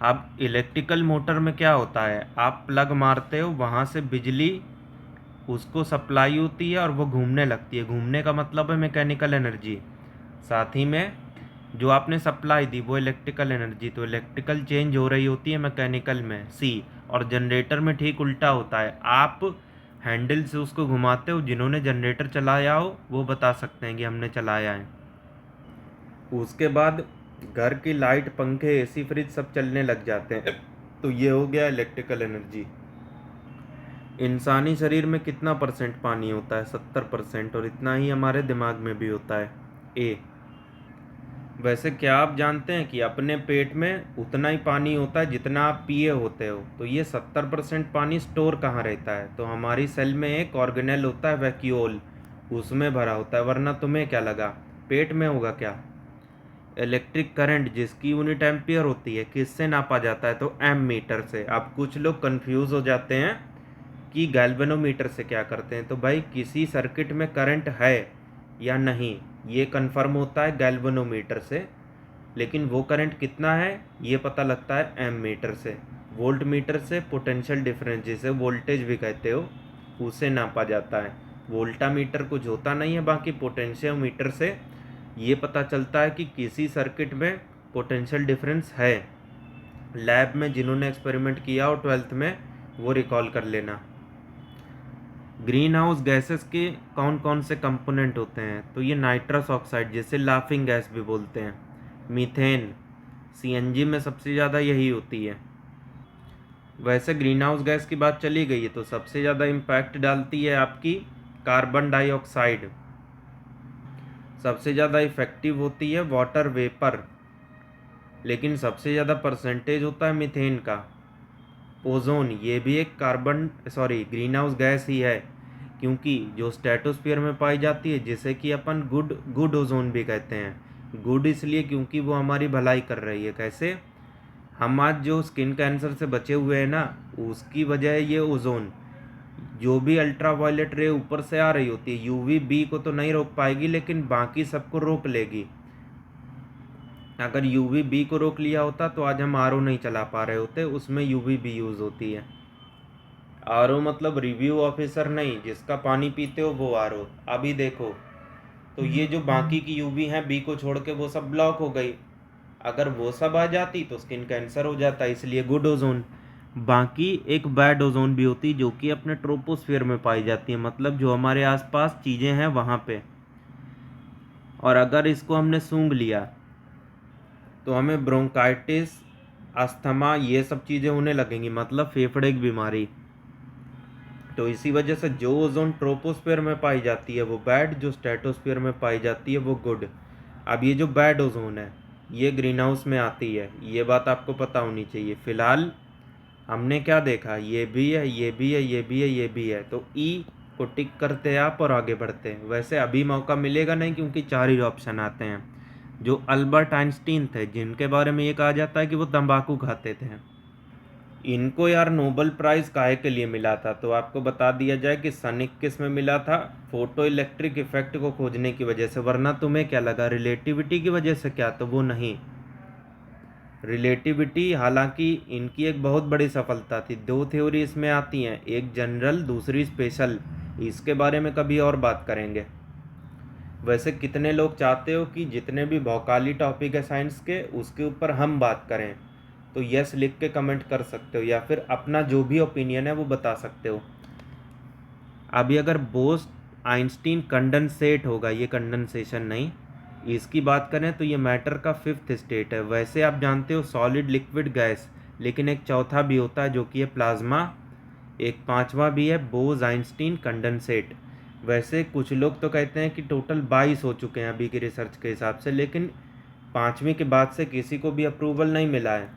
अब इलेक्ट्रिकल मोटर में क्या होता है, आप प्लग मारते हो, वहाँ से बिजली उसको सप्लाई होती है और वो घूमने लगती है। घूमने का मतलब है मैकेनिकल एनर्जी। साथ ही में जो आपने सप्लाई दी वो इलेक्ट्रिकल एनर्जी, तो इलेक्ट्रिकल चेंज हो रही होती है मैकेनिकल में, C। और जनरेटर में ठीक उल्टा होता है, आप हैंडल से उसको घुमाते हो। जिन्होंने जनरेटर चलाया हो वो बता सकते हैं कि हमने चलाया है। उसके बाद घर की लाइट, पंखे, AC, फ्रिज सब चलने लग जाते हैं, तो ये हो गया इलेक्ट्रिकल एनर्जी। इंसानी शरीर में कितना % पानी होता है, 70%, और इतना ही हमारे दिमाग में भी होता है, A। वैसे क्या आप जानते हैं कि अपने पेट में उतना ही पानी होता है जितना आप पिए होते हो, तो ये 70% पानी स्टोर कहाँ रहता है, तो हमारी सेल में एक ऑर्गेनेल होता है वैक्यूल, उसमें भरा होता है। वरना तुम्हें क्या लगा पेट में होगा क्या। इलेक्ट्रिक करंट जिसकी यूनिट एम्पियर होती है किससे नापा जाता है, तो एमीटर से। अब कुछ लोग कंफ्यूज हो जाते हैं कि गैल्वेनोमीटर से क्या करते हैं, तो भाई किसी सर्किट में करंट है या नहीं ये कंफर्म होता है गैल्वेनोमीटर से, लेकिन वो करंट कितना है ये पता लगता है एमीटर से। वोल्ट मीटर से पोटेंशियल डिफरेंस, जिसे वोल्टेज भी कहते हो, उसे नापा जाता है। वोल्टामीटर कुछ होता नहीं है, बाकी पोटेंशियोमीटर से ये पता चलता है कि किसी सर्किट में पोटेंशियल डिफरेंस है। लैब में जिन्होंने एक्सपेरिमेंट किया हो 12th में वो रिकॉल कर लेना। ग्रीन हाउस गैसेस के कौन कौन से कंपोनेंट होते हैं, तो ये नाइट्रस ऑक्साइड, जिसे लाफिंग गैस भी बोलते हैं, मीथेन, CNG में सबसे ज़्यादा यही होती है। वैसे ग्रीन हाउस गैस की बात चली गई है, तो सबसे ज़्यादा इम्पैक्ट डालती है आपकी कार्बन डाइऑक्साइड। सबसे ज़्यादा इफेक्टिव होती है वाटर वेपर, लेकिन सबसे ज़्यादा परसेंटेज होता है मीथेन का। ओजोन, ये भी एक ग्रीन हाउस गैस ही है, क्योंकि जो स्ट्रेटोस्फीयर में पाई जाती है, जिसे कि अपन गुड ओजोन भी कहते हैं। गुड इसलिए क्योंकि वो हमारी भलाई कर रही है। कैसे, हम आज जो स्किन कैंसर से बचे हुए हैं ना, उसकी वजह है ये ओजोन। जो भी अल्ट्रा वायलेट रे ऊपर से आ रही होती है, UVB को तो नहीं रोक पाएगी, लेकिन बाकी सबको रोक लेगी। अगर UVB को रोक लिया होता तो आज हम RO नहीं चला पा रहे होते, उसमें UVB यूज़ होती है। RO मतलब रिव्यू ऑफिसर नहीं, जिसका पानी पीते हो वो RO। अभी देखो, तो ये जो बाकी की UV हैं B को छोड़ के, वो सब ब्लॉक हो गई। अगर वो सब आ जाती तो स्किन कैंसर हो जाता, इसलिए गुड ओजोन। बाकी एक बैड ओजोन भी होती, जो कि अपने ट्रोपोस्फीयर में पाई जाती है, मतलब जो हमारे आसपास चीज़ें हैं वहाँ पे। और अगर इसको हमने सूंघ लिया तो हमें ब्रोंकाइटिस, अस्थमा, ये सब चीज़ें होने लगेंगी, मतलब फेफड़े की बीमारी। तो इसी वजह से जो ओजोन ट्रोपोस्फीयर में पाई जाती है वो बैड, जो स्ट्रेटोस्फीयर में पाई जाती है वो गुड। अब ये जो बैड ओजोन है ये ग्रीन हाउस में आती है, ये बात आपको पता होनी चाहिए। फिलहाल हमने क्या देखा, ये भी है, ये भी है, ये भी है, ये भी है, तो E को टिक करते हैं आप और आगे बढ़ते हैं। वैसे अभी मौका मिलेगा नहीं, क्योंकि 4 ही ऑप्शन आते हैं। जो अल्बर्ट आइंस्टीन थे, जिनके बारे में ये कहा जाता है कि वो तंबाकू खाते थे, इनको यार नोबेल प्राइज़ काहे के लिए मिला था? तो आपको बता दिया जाए कि सन 21 में मिला था फोटो इलेक्ट्रिक इफेक्ट को खोजने की वजह से। वरना तुम्हें क्या लगा रिलेटिविटी की वजह से क्या? तो वो नहीं। रिलेटिविटी हालांकि इनकी एक बहुत बड़ी सफलता थी। दो थ्योरी इसमें आती हैं, एक जनरल दूसरी स्पेशल। इसके बारे में कभी और बात करेंगे। वैसे कितने लोग चाहते हो कि जितने भी भौकाली टॉपिक है साइंस के उसके ऊपर हम बात करें? तो यस लिख के कमेंट कर सकते हो, या फिर अपना जो भी ओपिनियन है वो बता सकते हो। अभी अगर बोस आइंस्टीन कंडेंसेट होगा, ये कंडेंसेशन नहीं, इसकी बात करें तो ये मैटर का फिफ्थ स्टेट है। वैसे आप जानते हो सॉलिड लिक्विड गैस, लेकिन एक चौथा भी होता है जो कि है प्लाज्मा, एक पांचवा भी है बोस आइंस्टीन कंडेंसेट। वैसे कुछ लोग तो कहते हैं कि टोटल 22 हो चुके हैं अभी की रिसर्च के हिसाब से, लेकिन पाँचवीं के बाद से किसी को भी अप्रूवल नहीं मिला है।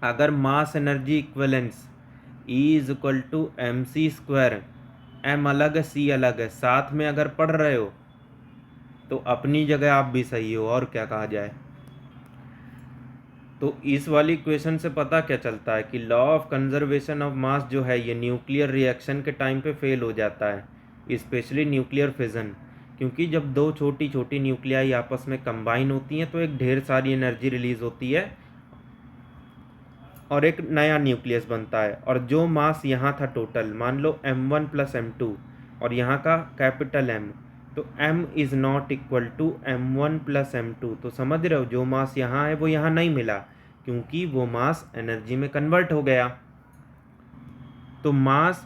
अगर mass energy equivalence E is equal to m c square, m अलग है सी अलग है, साथ में अगर पढ़ रहे हो तो अपनी जगह आप भी सही हो, और क्या कहा जाए। तो इस वाली इक्वेशन से पता क्या चलता है कि law of conservation of mass जो है ये न्यूक्लियर रिएक्शन के टाइम पे फेल हो जाता है, स्पेशली न्यूक्लियर फिजन। क्योंकि जब दो छोटी छोटी न्यूक्लियाई आपस में कंबाइन होती हैं तो एक ढेर सारी एनर्जी रिलीज होती है और एक नया न्यूक्लियस बनता है। और जो मास यहाँ था टोटल, मान लो m1 प्लस m2 और यहाँ का कैपिटल M, तो m is not equal to m1 plus m2। तो समझ रहे हो, जो मास यहाँ है वो यहाँ नहीं मिला क्योंकि वो मास एनर्जी में कन्वर्ट हो गया। तो मास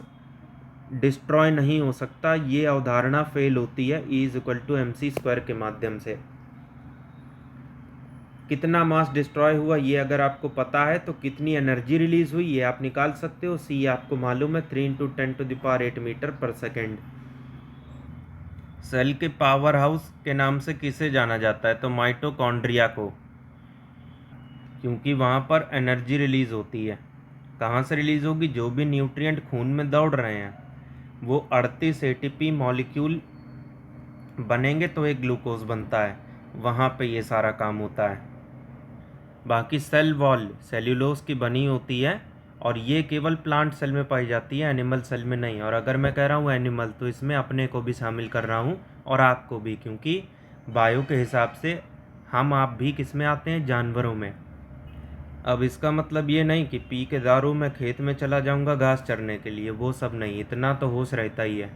डिस्ट्रॉय नहीं हो सकता, ये अवधारणा फेल होती है E is equal to m c square के माध्यम से। कितना मास डिस्ट्रॉय हुआ ये अगर आपको पता है तो कितनी एनर्जी रिलीज हुई ये आप निकाल सकते हो। सी आपको मालूम है 3 × 10⁸ मीटर पर सेकेंड। सेल के पावर हाउस के नाम से किसे जाना जाता है? तो माइटोकॉन्ड्रिया को, क्योंकि वहाँ पर एनर्जी रिलीज होती है। कहाँ से रिलीज होगी? जो भी न्यूट्रिएंट खून में दौड़ रहे हैं वो 38 एटीपी मॉलिक्यूल बनेंगे तो एक ग्लूकोज बनता है, वहाँ पे ये सारा काम होता है। बाकी सेल वॉल सेल्यूलोज की बनी होती है और ये केवल प्लांट सेल में पाई जाती है, एनिमल सेल में नहीं। और अगर मैं कह रहा हूँ एनिमल तो इसमें अपने को भी शामिल कर रहा हूँ और आपको भी, क्योंकि बायो के हिसाब से हम आप भी किस में आते हैं? जानवरों में। अब इसका मतलब ये नहीं कि पी के दारू मैं खेत में चला जाऊँगा घास चरने के लिए, वो सब नहीं, इतना तो होश रहता ही है।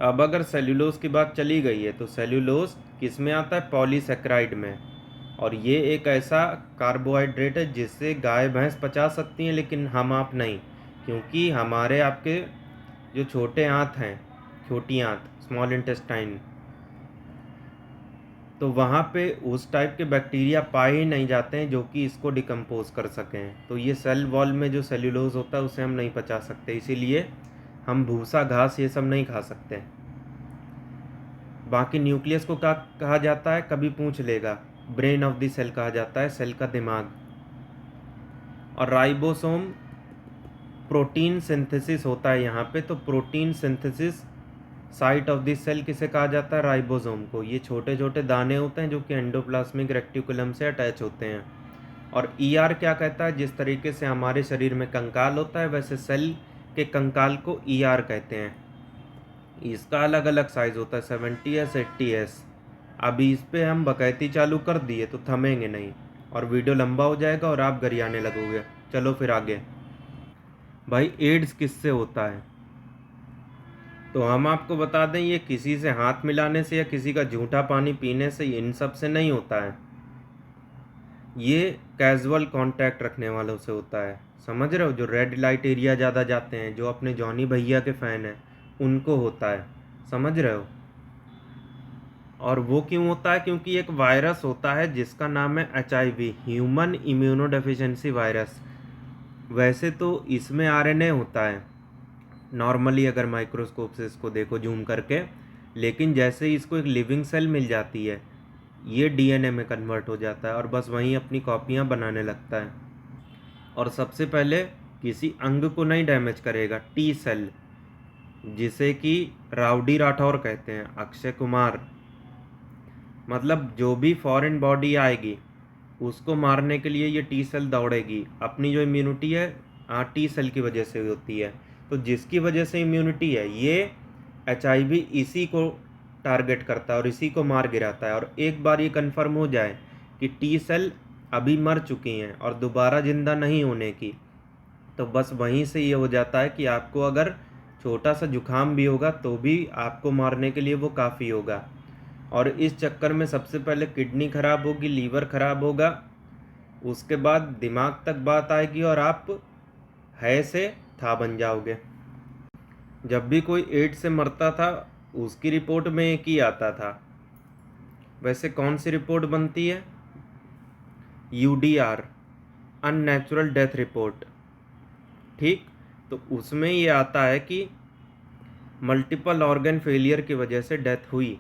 अब अगर सेल्यूलोज की बात चली गई है तो सेल्यूलोज किस में आता है? पॉलीसेक्राइड में। और ये एक ऐसा कार्बोहाइड्रेट है जिससे गाय भैंस पचा सकती हैं लेकिन हम आप नहीं, क्योंकि हमारे आपके जो छोटे आंत हैं, छोटी आंत, स्मॉल इंटेस्टाइन, तो वहाँ पे उस टाइप के बैक्टीरिया पाए ही नहीं जाते हैं जो कि इसको डिकम्पोज कर सकें। तो ये सेल वॉल में जो सेल्यूलोज होता है उसे हम नहीं पचा सकते, इसीलिए हम भूसा घास ये सब नहीं खा सकते। बाकी न्यूक्लियस को क्या कहा जाता है? कभी पूछ लेगा। ब्रेन ऑफ द सेल कहा जाता है, सेल का दिमाग। और राइबोसोम प्रोटीन सिंथेसिस होता है यहाँ पे, तो protein synthesis site of the cell किसे कहा जाता है? राइबोसोम को। ये छोटे छोटे दाने होते हैं जो कि एंडोप्लाज्मिक रेक्टिकुलम से अटैच होते हैं। और ER क्या कहता है? जिस तरीके से हमारे शरीर में कंकाल होता है वैसे सेल के कंकाल को ER कहते हैं। इसका अलग अलग साइज होता है, 70S 80S। अभी इस पे हम बकैती चालू कर दिए तो थमेंगे नहीं और वीडियो लंबा हो जाएगा और आप गरियाने लगोगे। चलो फिर आगे। भाई एड्स किससे होता है? तो हम आपको बता दें ये किसी से हाथ मिलाने से या किसी का झूठा पानी पीने से, इन सब से नहीं होता है। ये कैजुअल कांटेक्ट रखने वालों से होता है। समझ रहे हो? जो रेड लाइट एरिया ज़्यादा जाते हैं, जो अपने जॉनी भैया के फ़ैन हैं, उनको होता है। समझ रहे हो? और वो क्यों होता है? क्योंकि एक वायरस होता है जिसका नाम है HIV, ह्यूमन इम्यूनोडेफिशिएंसी वायरस। वैसे तो इसमें RNA होता है नॉर्मली अगर माइक्रोस्कोप से इसको देखो जूम करके, लेकिन जैसे ही इसको एक लिविंग सेल मिल जाती है ये DNA में कन्वर्ट हो जाता है और बस वहीं अपनी कॉपियाँ बनाने लगता है। और सबसे पहले किसी अंग को नहीं डैमेज करेगा, T सेल, जिसे कि राउडी राठौर कहते हैं, अक्षय कुमार। मतलब जो भी फॉरेन बॉडी आएगी उसको मारने के लिए ये टी सेल दौड़ेगी। अपनी जो इम्यूनिटी है टी सेल की वजह से होती है। तो जिसकी वजह से इम्यूनिटी है ये HIV इसी को टारगेट करता है और इसी को मार गिराता है। और एक बार ये कंफर्म हो जाए कि टी सेल अभी मर चुकी हैं और दोबारा ज़िंदा नहीं होने की, तो बस वहीं से ये हो जाता है कि आपको अगर छोटा सा जुकाम भी होगा तो भी आपको मारने के लिए वो काफ़ी होगा। और इस चक्कर में सबसे पहले किडनी खराब होगी, लीवर खराब होगा, उसके बाद दिमाग तक बात आएगी और आप है से था बन जाओगे। जब भी कोई एड्स से मरता था उसकी रिपोर्ट में एक ही आता था। वैसे कौन सी रिपोर्ट बनती है? UDR, unnatural death report. ठीक, तो उसमें ये आता है कि मल्टीपल ऑर्गन फेलियर की वजह से डेथ हुई।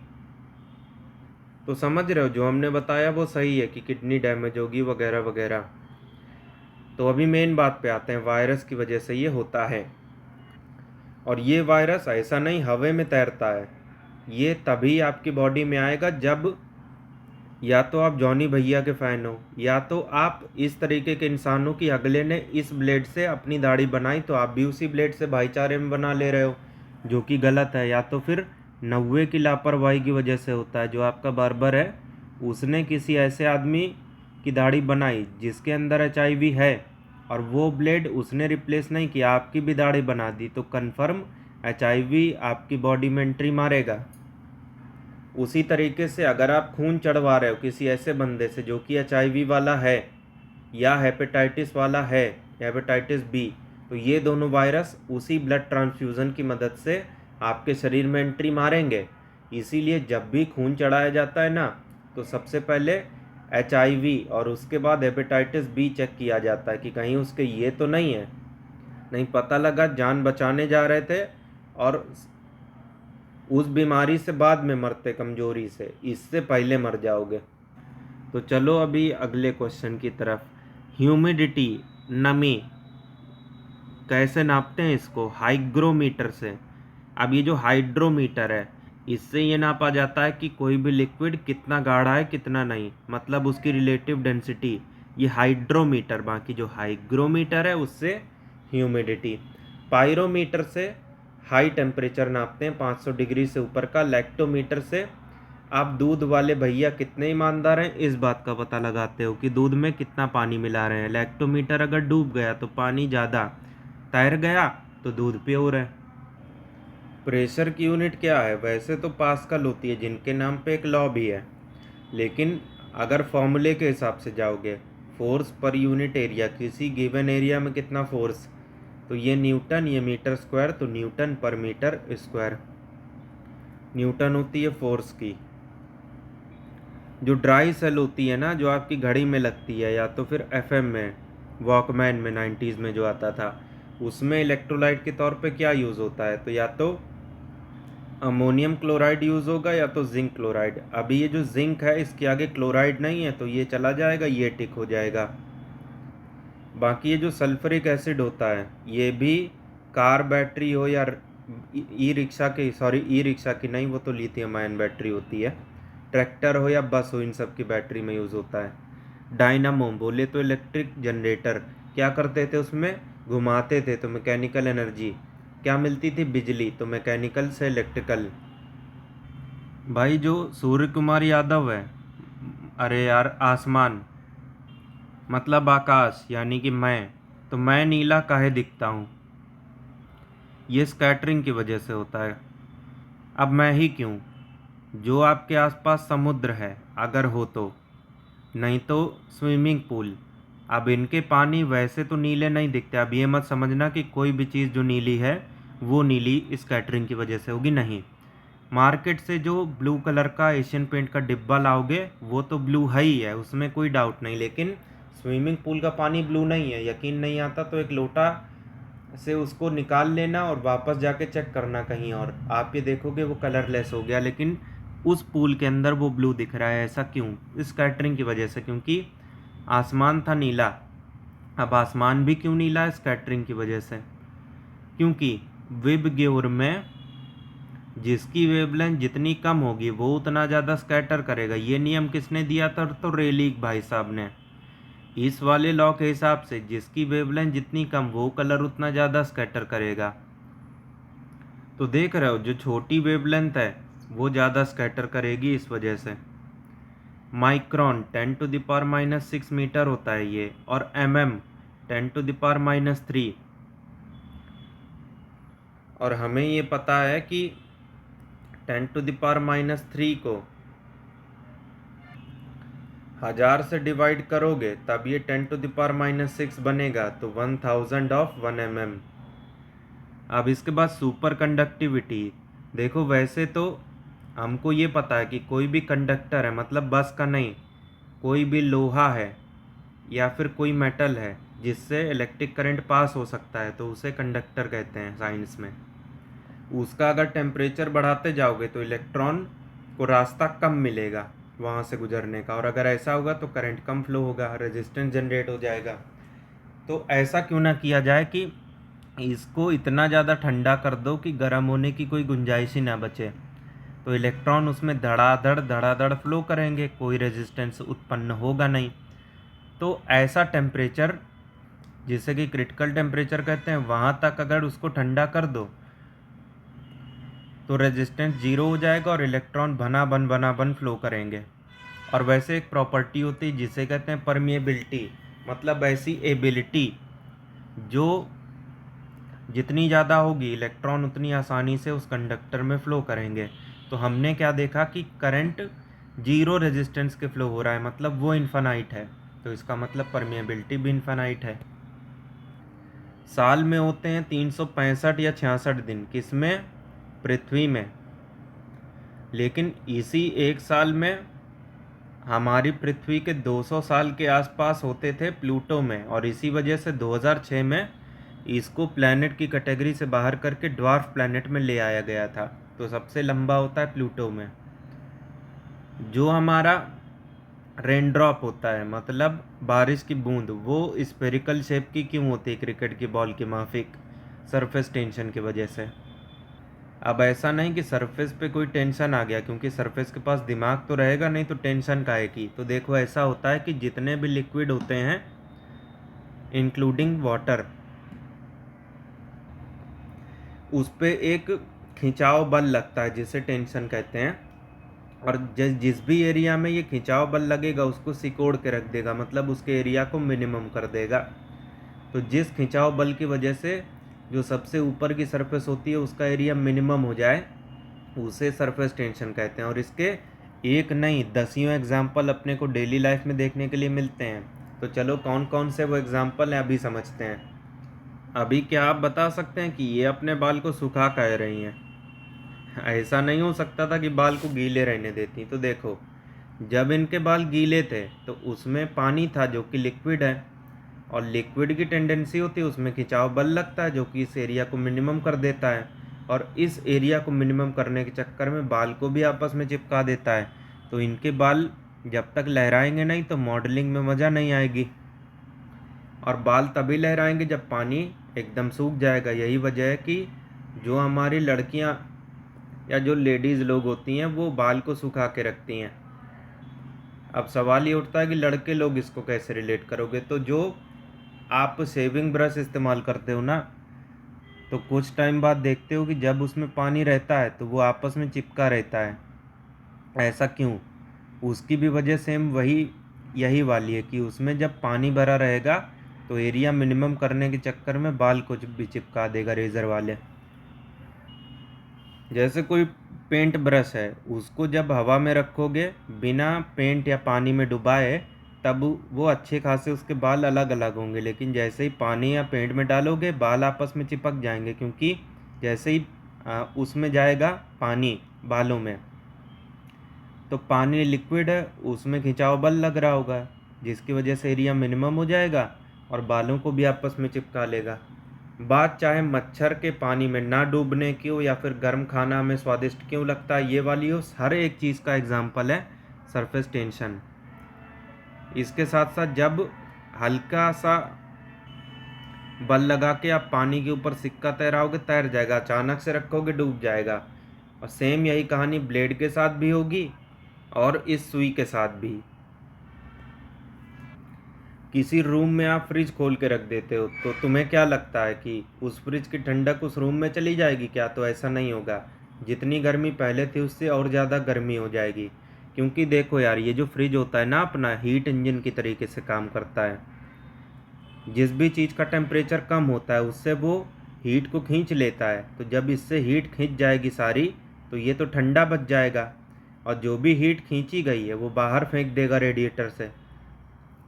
तो समझ रहे हो, जो हमने बताया वो सही है कि किडनी डैमेज होगी वगैरह वगैरह। तो अभी मेन बात पे आते हैं, वायरस की वजह से ये होता है। और ये वायरस ऐसा नहीं हवा में तैरता है, ये तभी आपकी बॉडी में आएगा जब या तो आप जॉनी भैया के फ़ैन हो, या तो आप इस तरीके के इंसान हो कि अगले ने इस ब्लेड से अपनी दाढ़ी बनाई तो आप भी उसी ब्लेड से भाईचारे में बना ले रहे हो, जो कि गलत है। या तो फिर 90 की लापरवाही की वजह से होता है। जो आपका बार्बर है उसने किसी ऐसे आदमी की दाढ़ी बनाई जिसके अंदर HIV है और वो ब्लेड उसने रिप्लेस नहीं किया, आपकी भी दाढ़ी बना दी, तो कन्फर्म HIV आपकी बॉडी में एंट्री मारेगा। उसी तरीके से अगर आप खून चढ़वा रहे हो किसी ऐसे बंदे से जो कि HIV वाला है या हेपेटाइटिस वाला है, हेपेटाइटिस B, तो ये दोनों वायरस उसी ब्लड ट्रांसफ्यूज़न की मदद से आपके शरीर में एंट्री मारेंगे। इसीलिए जब भी खून चढ़ाया जाता है ना, तो सबसे पहले HIV और उसके बाद हेपेटाइटिस B चेक किया जाता है कि कहीं उसके ये तो नहीं है। नहीं पता लगा जान बचाने जा रहे थे और उस बीमारी से बाद में मरते कमजोरी से, इससे पहले मर जाओगे। तो चलो अभी अगले क्वेश्चन की तरफ। ह्यूमिडिटी, नमी कैसे नापते हैं इसको? हाइग्रोमीटर से। अब ये जो हाइड्रोमीटर है इससे ये नापा जाता है कि कोई भी लिक्विड कितना गाढ़ा है कितना नहीं, मतलब उसकी रिलेटिव डेंसिटी, ये हाइड्रोमीटर। बाकी जो हाइग्रोमीटर है उससे ह्यूमिडिटी। पायरोमीटर से हाई टेम्परेचर नापते हैं 500 डिग्री से ऊपर का। लैक्टोमीटर से आप दूध वाले भैया कितने ईमानदार हैं इस बात का पता लगाते हो कि दूध में कितना पानी मिला रहे हैं। लैक्टोमीटर अगर डूब गया तो पानी ज़्यादा, तैर गया तो दूध प्योर है। प्रेशर की यूनिट क्या है? वैसे तो पास्कल होती है जिनके नाम पे एक लॉ भी है, लेकिन अगर फॉर्मूले के हिसाब से जाओगे, फोर्स पर यूनिट एरिया, किसी गिवन एरिया में कितना फोर्स, तो ये न्यूटन, ये मीटर स्क्वायर, तो न्यूटन पर मीटर स्क्वायर न्यूटन होती है फोर्स की। जो ड्राई सेल होती है ना, जो आपकी घड़ी में लगती है या तो फिर FM में, वॉकमैन में 90s में जो आता था, उसमें इलेक्ट्रोलाइट के तौर पे क्या यूज़ होता है? तो या तो अमोनियम क्लोराइड यूज़ होगा या तो जिंक क्लोराइड। अभी ये जो जिंक है इसके आगे क्लोराइड नहीं है तो ये चला जाएगा, ये टिक हो जाएगा। बाकी ये जो सल्फ्यूरिक एसिड होता है ये भी कार बैटरी हो या ई रिक्शा की नहीं, वो तो लिथियम आयन बैटरी होती है, ट्रैक्टर हो या बस हो, इन सब की बैटरी में यूज़ होता है। डायनामो बोले तो इलेक्ट्रिक जनरेटर, क्या करते थे उसमें? घुमाते थे तो मैकेनिकल एनर्जी क्या मिलती थी? बिजली। तो मैकेनिकल से इलेक्ट्रिकल। भाई जो सूर्य कुमार यादव है, अरे यार आसमान मतलब आकाश, यानी कि तो मैं नीला काहे दिखता हूँ? ये स्कैटरिंग की वजह से होता है। अब मैं ही क्यों? जो आपके आसपास समुद्र है अगर हो तो, नहीं तो स्विमिंग पूल। अब इनके पानी वैसे तो नीले नहीं दिखते। अब ये मत समझना कि कोई भी चीज़ जो नीली है वो नीली स्कैटरिंग की वजह से होगी, नहीं। मार्केट से जो ब्लू कलर का एशियन पेंट का डिब्बा लाओगे वो तो ब्लू है ही है, उसमें कोई डाउट नहीं, लेकिन स्विमिंग पूल का पानी ब्लू नहीं है। यकीन नहीं आता तो एक लोटा से उसको निकाल लेना और वापस जाके चेक करना कहीं और, आप ये देखोगे वो कलरलेस हो गया, लेकिन उस पूल के अंदर वो ब्लू दिख रहा है। ऐसा क्यों? स्कैटरिंग की वजह से, क्योंकि आसमान था नीला। अब आसमान भी क्यों नीला है? स्कैटरिंग की वजह से। क्योंकि विबग्योर में जिसकी वेवलेंथ जितनी कम होगी वो उतना ज़्यादा स्कैटर करेगा। ये नियम किसने दिया था? तो रेलिक भाई साहब ने। इस वाले लॉ के हिसाब से जिसकी वेवलेंथ जितनी कम वो कलर उतना ज़्यादा स्कैटर करेगा। तो देख रहे हो जो छोटी वेवलेंथ है वो ज़्यादा स्कैटर करेगी इस वजह से। माइक्रोन 10⁻⁻6 मीटर होता है ये, और mm 10⁻⁻3। और हमें ये पता है कि 10⁻⁻3 को 1000 से डिवाइड करोगे तब ये 10⁻⁻6 बनेगा, तो 1000/1 mm। अब इसके बाद सुपर कंडक्टिविटी। देखो वैसे तो हमको ये पता है कि कोई भी कंडक्टर है, मतलब बस का नहीं, कोई भी लोहा है या फिर कोई मेटल है जिससे इलेक्ट्रिक करंट पास हो सकता है तो उसे कंडक्टर कहते हैं साइंस में। उसका अगर टेम्परेचर बढ़ाते जाओगे तो इलेक्ट्रॉन को रास्ता कम मिलेगा वहाँ से गुजरने का, और अगर ऐसा होगा तो करंट कम फ्लो होगा, रेजिस्टेंस जनरेट हो जाएगा। तो ऐसा क्यों ना किया जाए कि इसको इतना ज़्यादा ठंडा कर दो कि गर्म होने की कोई गुंजाइश ही ना बचे, तो इलेक्ट्रॉन उसमें धड़ाधड़ फ्लो करेंगे, कोई रेजिस्टेंस उत्पन्न होगा नहीं। तो ऐसा टेम्परेचर जिसे कि क्रिटिकल टेम्परेचर कहते हैं, वहाँ तक अगर उसको ठंडा कर दो तो रेजिस्टेंस जीरो हो जाएगा और इलेक्ट्रॉन बना बन फ्लो करेंगे। और वैसे एक प्रॉपर्टी होती है जिसे कहते हैं परमिएबिलिटी, मतलब ऐसी एबिलिटी जो जितनी ज़्यादा होगी इलेक्ट्रॉन उतनी आसानी से उस कंडक्टर में फ़्लो करेंगे। तो हमने क्या देखा कि करंट जीरो रेजिस्टेंस के फ्लो हो रहा है, मतलब वो इन्फानाइट है, तो इसका मतलब परमिएबिलिटी भी इन्फानाइट है। साल में होते हैं 365 या 66 दिन, किसमें? पृथ्वी में। लेकिन इसी एक साल में हमारी पृथ्वी के 200 साल के आसपास होते थे प्लूटो में, और इसी वजह से 2006 में इसको प्लैनेट की कैटेगरी से बाहर करके ड्वार्फ प्लैनेट में ले आया गया था। तो सबसे लंबा होता है प्लूटो में। जो हमारा रेन ड्रॉप होता है, मतलब बारिश की बूंद, वो स्फेरिकल शेप की क्यों होती है क्रिकेट की बॉल की माफिक? सरफेस टेंशन की वजह से। अब ऐसा नहीं कि सरफेस पे कोई टेंशन आ गया, क्योंकि सरफेस के पास दिमाग तो रहेगा नहीं, तो टेंशन काहे की? तो देखो ऐसा होता है कि जितने भी लिक्विड होते हैं इंक्लूडिंग वाटर, उस पे एक खिंचाव बल लगता है जिसे टेंशन कहते हैं, और जिस भी एरिया में ये खिंचाव बल लगेगा उसको सिकोड़ के रख देगा, मतलब उसके एरिया को मिनिमम कर देगा। तो जिस खिंचाव बल की वजह से जो सबसे ऊपर की सरफेस होती है उसका एरिया मिनिमम हो जाए उसे सरफेस टेंशन कहते हैं। और इसके एक नहीं दसियों एग्जाम्पल अपने को डेली लाइफ में देखने के लिए मिलते हैं। तो चलो कौन कौन से वो एग्जाम्पल हैं अभी समझते हैं। अभी क्या आप बता सकते हैं कि ये अपने बाल को सुखा कह रही हैं? ऐसा नहीं हो सकता था कि बाल को गीले रहने देती। तो देखो जब इनके बाल गीले थे तो उसमें पानी था जो कि लिक्विड है, और लिक्विड की टेंडेंसी होती है उसमें खिंचाव बल लगता है जो कि इस एरिया को मिनिमम कर देता है, और इस एरिया को मिनिमम करने के चक्कर में बाल को भी आपस में चिपका देता है। तो इनके बाल जब तक लहराएंगे नहीं तो मॉडलिंग में मज़ा नहीं आएगी, और बाल तभी लहराएंगे जब पानी एकदम सूख जाएगा। यही वजह है कि जो हमारी लड़कियां या जो लेडीज़ लोग होती हैं वो बाल को सुखा के रखती हैं। अब सवाल ये उठता है कि लड़के लोग इसको कैसे रिलेट करोगे? तो जो आप शेविंग ब्रश इस्तेमाल करते हो ना, तो कुछ टाइम बाद देखते हो कि जब उसमें पानी रहता है तो वो आपस में चिपका रहता है। ऐसा क्यों? उसकी भी वजह सेम वही यही वाली है कि उसमें जब पानी भरा रहेगा तो एरिया मिनिमम करने के चक्कर में बाल को भी चिपका देगा रेज़र वाले। जैसे कोई पेंट ब्रश है, उसको जब हवा में रखोगे बिना पेंट या पानी में डुबाए तब वो अच्छे खासे उसके बाल अलग अलग होंगे, लेकिन जैसे ही पानी या पेंट में डालोगे बाल आपस में चिपक जाएंगे, क्योंकि जैसे ही उसमें जाएगा पानी बालों में, तो पानी लिक्विड है उसमें खिंचाव बल लग रहा होगा जिसकी वजह से एरिया मिनिमम हो जाएगा और बालों को भी आपस में चिपका लेगा। बात चाहे मच्छर के पानी में ना डूबने की हो या फिर गर्म खाना में स्वादिष्ट क्यों लगता है ये वाली हो, हर एक चीज़ का एग्जाम्पल है सरफेस टेंशन। इसके साथ साथ जब हल्का सा बल लगा के आप पानी के ऊपर सिक्का तैराओगे तैर जाएगा, अचानक से रखोगे डूब जाएगा। और सेम यही कहानी ब्लेड के साथ भी होगी और इस सुई के साथ भी। किसी रूम में आप फ्रिज खोल के रख देते हो तो तुम्हें क्या लगता है कि उस फ्रिज की ठंडक उस रूम में चली जाएगी क्या? तो ऐसा नहीं होगा। जितनी गर्मी पहले थी उससे और ज़्यादा गर्मी हो जाएगी। क्योंकि देखो यार, ये जो फ्रिज होता है ना अपना, हीट इंजन की तरीके से काम करता है। जिस भी चीज़ का टेम्परेचर कम होता है उससे वो हीट को खींच लेता है। तो जब इससे हीट खींच जाएगी सारी, तो ये तो ठंडा बच जाएगा और जो भी हीट खींची गई है वो बाहर फेंक देगा रेडिएटर से।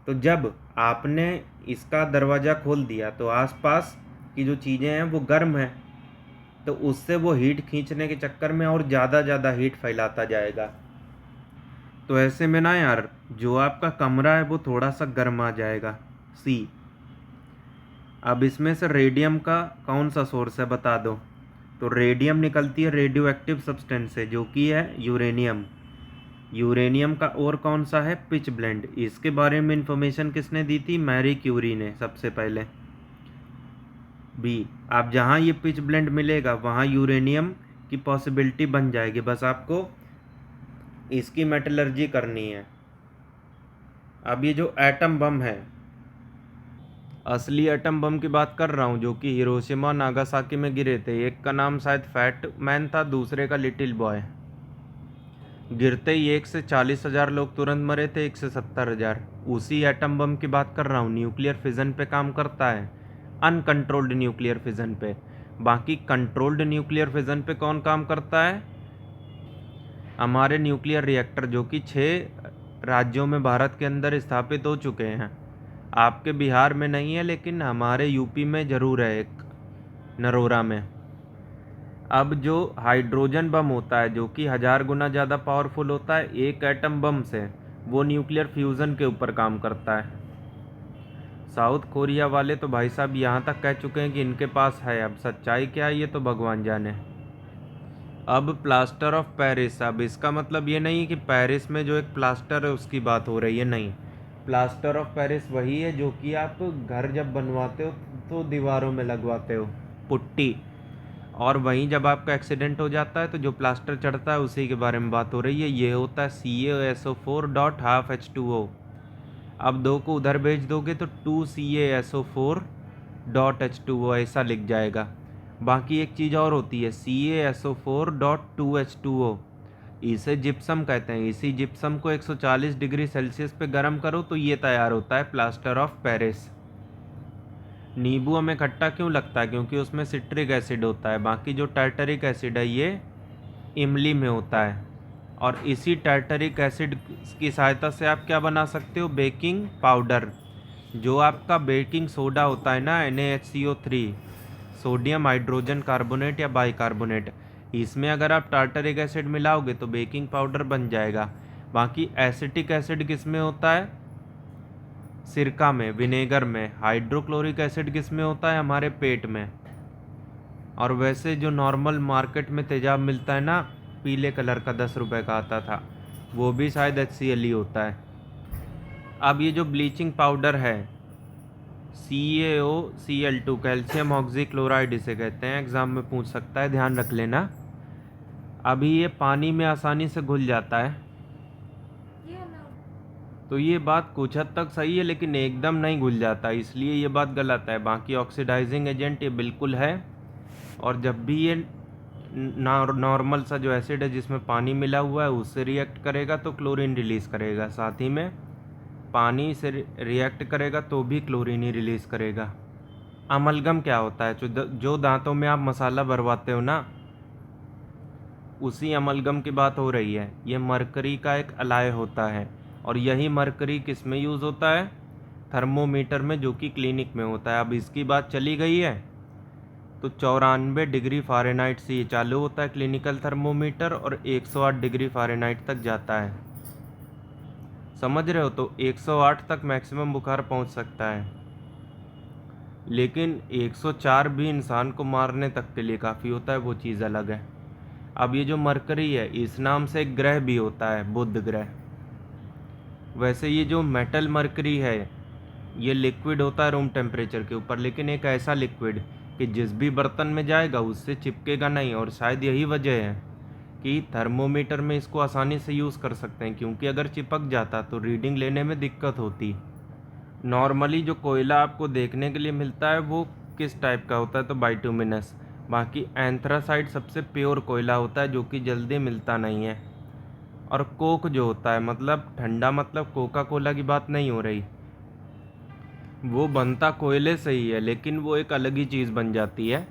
तो जब आपने इसका दरवाज़ा खोल दिया तो आसपास की जो चीज़ें हैं वो गर्म हैं, तो उससे वो हीट खींचने के चक्कर में और ज़्यादा हीट फैलाता जाएगा। तो ऐसे में ना यार, जो आपका कमरा है वो थोड़ा सा गर्म आ जाएगा। सी, अब इसमें से रेडियम का कौन सा सोर्स है बता दो। तो रेडियम निकलती है रेडियो एक्टिव सब्सटेंस से, जो कि है यूरेनियम। यूरेनियम का और कौन सा है? Pitch blend. इसके बारे में इंफॉर्मेशन किसने दी थी? मैरी क्यूरी ने सबसे पहले। बी, आप जहाँ ये पिच ब्लेंड मिलेगा वहाँ यूरेनियम की पॉसिबिलिटी बन जाएगी, बस आपको इसकी मेटलर्जी करनी है। अब ये जो एटम बम है, असली एटम बम की बात कर रहा हूँ, जो कि हिरोशिमा और नागासाकी में गिरे थे। एक का नाम शायद फैट मैन था, दूसरे का लिटिल बॉय। गिरते ही 1 से 40,000 लोग तुरंत मरे थे, 1 से 70,000। उसी एटम बम की बात कर रहा हूँ। न्यूक्लियर फिजन पे काम करता है, अनकंट्रोल्ड न्यूक्लियर फिजन पे। बाकी कंट्रोल्ड न्यूक्लियर फिजन पे कौन काम करता है? हमारे न्यूक्लियर रिएक्टर, जो कि 6 राज्यों में भारत के अंदर स्थापित हो चुके हैं। आपके बिहार में नहीं है, लेकिन हमारे यूपी में ज़रूर है, एक नरोरा में। अब जो हाइड्रोजन बम होता है, जो कि 1000 गुना ज़्यादा पावरफुल होता है एक एटम बम से, वो न्यूक्लियर फ्यूज़न के ऊपर काम करता है। साउथ कोरिया वाले तो भाई साहब यहाँ तक कह चुके हैं कि इनके पास है। अब सच्चाई क्या है ये तो भगवान जाने। अब प्लास्टर ऑफ पेरिस, अब इसका मतलब ये नहीं कि पेरिस में जो एक प्लास्टर है उसकी बात हो रही है, नहीं। प्लास्टर ऑफ पेरिस वही है जो कि आप घर जब बनवाते हो तो दीवारों में लगवाते हो, पुट्टी। और वहीं जब आपका एक्सीडेंट हो जाता है तो जो प्लास्टर चढ़ता है उसी के बारे में बात हो रही है। ये होता है CaSO4 डॉट हाफ H2O। अब 2 को उधर भेज दोगे तो 2CaSO4 डॉट H2O ऐसा लिख जाएगा। बाकी एक चीज़ और होती है, CaSO4 डॉट 2H2O। इसे जिप्सम कहते हैं। इसी जिप्सम को 140 डिग्री सेल्सियस पे गर्म करो तो ये तैयार होता है प्लास्टर ऑफ पेरिस। नींबू हमें खट्टा क्यों लगता है? क्योंकि उसमें सिट्रिक एसिड होता है। बाकी जो टार्टरिक एसिड है ये इमली में होता है। और इसी टार्टरिक एसिड की सहायता से आप क्या बना सकते हो? Baking powder. जो आपका बेकिंग सोडा होता है ना, NaHCO3, सोडियम हाइड्रोजन कार्बोनेट या बाइकार्बोनेट, इसमें अगर आप टार्टरिक एसिड मिलाओगे तो बेकिंग पाउडर बन जाएगा। बाकी एसिटिक एसिड किस में होता है? सिरका में, विनेगर में। हाइड्रोक्लोरिक एसिड किस में होता है? हमारे पेट में। और वैसे जो नॉर्मल मार्केट में तेजाब मिलता है ना, पीले कलर का 10 रुपए का आता था, वो भी शायद HCl ही होता है। अब ये जो ब्लीचिंग पाउडर है, CaOCl2, कैल्शियम ऑक्सीक्लोराइड इसे कहते हैं, एग्ज़ाम में पूछ सकता है, ध्यान रख लेना। अभी ये पानी में आसानी से घुल जाता है, तो ये बात कुछ हद तक सही है, लेकिन एकदम नहीं घुल जाता, इसलिए ये बात गलत है। बाकी ऑक्सीडाइजिंग एजेंट ये बिल्कुल है। और जब भी ये नॉर्मल सा जो एसिड है जिसमें पानी मिला हुआ है उससे रिएक्ट करेगा तो क्लोरीन रिलीज़ करेगा, साथ ही में पानी से रिएक्ट करेगा तो भी क्लोरीन ही रिलीज़ करेगा। अमलगम क्या होता है? जो दांतों में आप मसाला भरवाते हो ना, उसी अमलगम की बात हो रही है। ये मरकरी का एक अलाय होता है, और यही मरकरी किस में यूज़ होता है? थर्मोमीटर में, जो कि क्लिनिक में होता है। अब इसकी बात चली गई है तो 94 डिग्री फ़ारेनहाइट से ये चालू होता है क्लिनिकल थर्मोमीटर, और 108 डिग्री फ़ारेनहाइट तक जाता है। समझ रहे हो? तो 108 तक मैक्सिमम बुखार पहुंच सकता है, लेकिन 104 भी इंसान को मारने तक के लिए काफ़ी होता है, वो चीज़ अलग है। अब ये जो मरकरी है, इस नाम से एक ग्रह भी होता है, बुध ग्रह। वैसे ये जो मेटल मरकरी है ये लिक्विड होता है रूम टेम्परेचर के ऊपर, लेकिन एक ऐसा लिक्विड कि जिस भी बर्तन में जाएगा उससे चिपकेगा नहीं, और शायद यही वजह है कि थर्मोमीटर में इसको आसानी से यूज़ कर सकते हैं, क्योंकि अगर चिपक जाता तो रीडिंग लेने में दिक्कत होती। नॉर्मली जो कोयला आपको देखने के लिए मिलता है वो किस टाइप का होता है, तो बाइटुमिनस। बाकी एंथ्रासाइट सबसे प्योर कोयला होता है जो कि जल्दी मिलता नहीं है। और कोक जो होता है, मतलब ठंडा, मतलब कोका कोला की बात नहीं हो रही, वो बनता कोयले से ही है, लेकिन वो एक अलग ही चीज़ बन जाती है।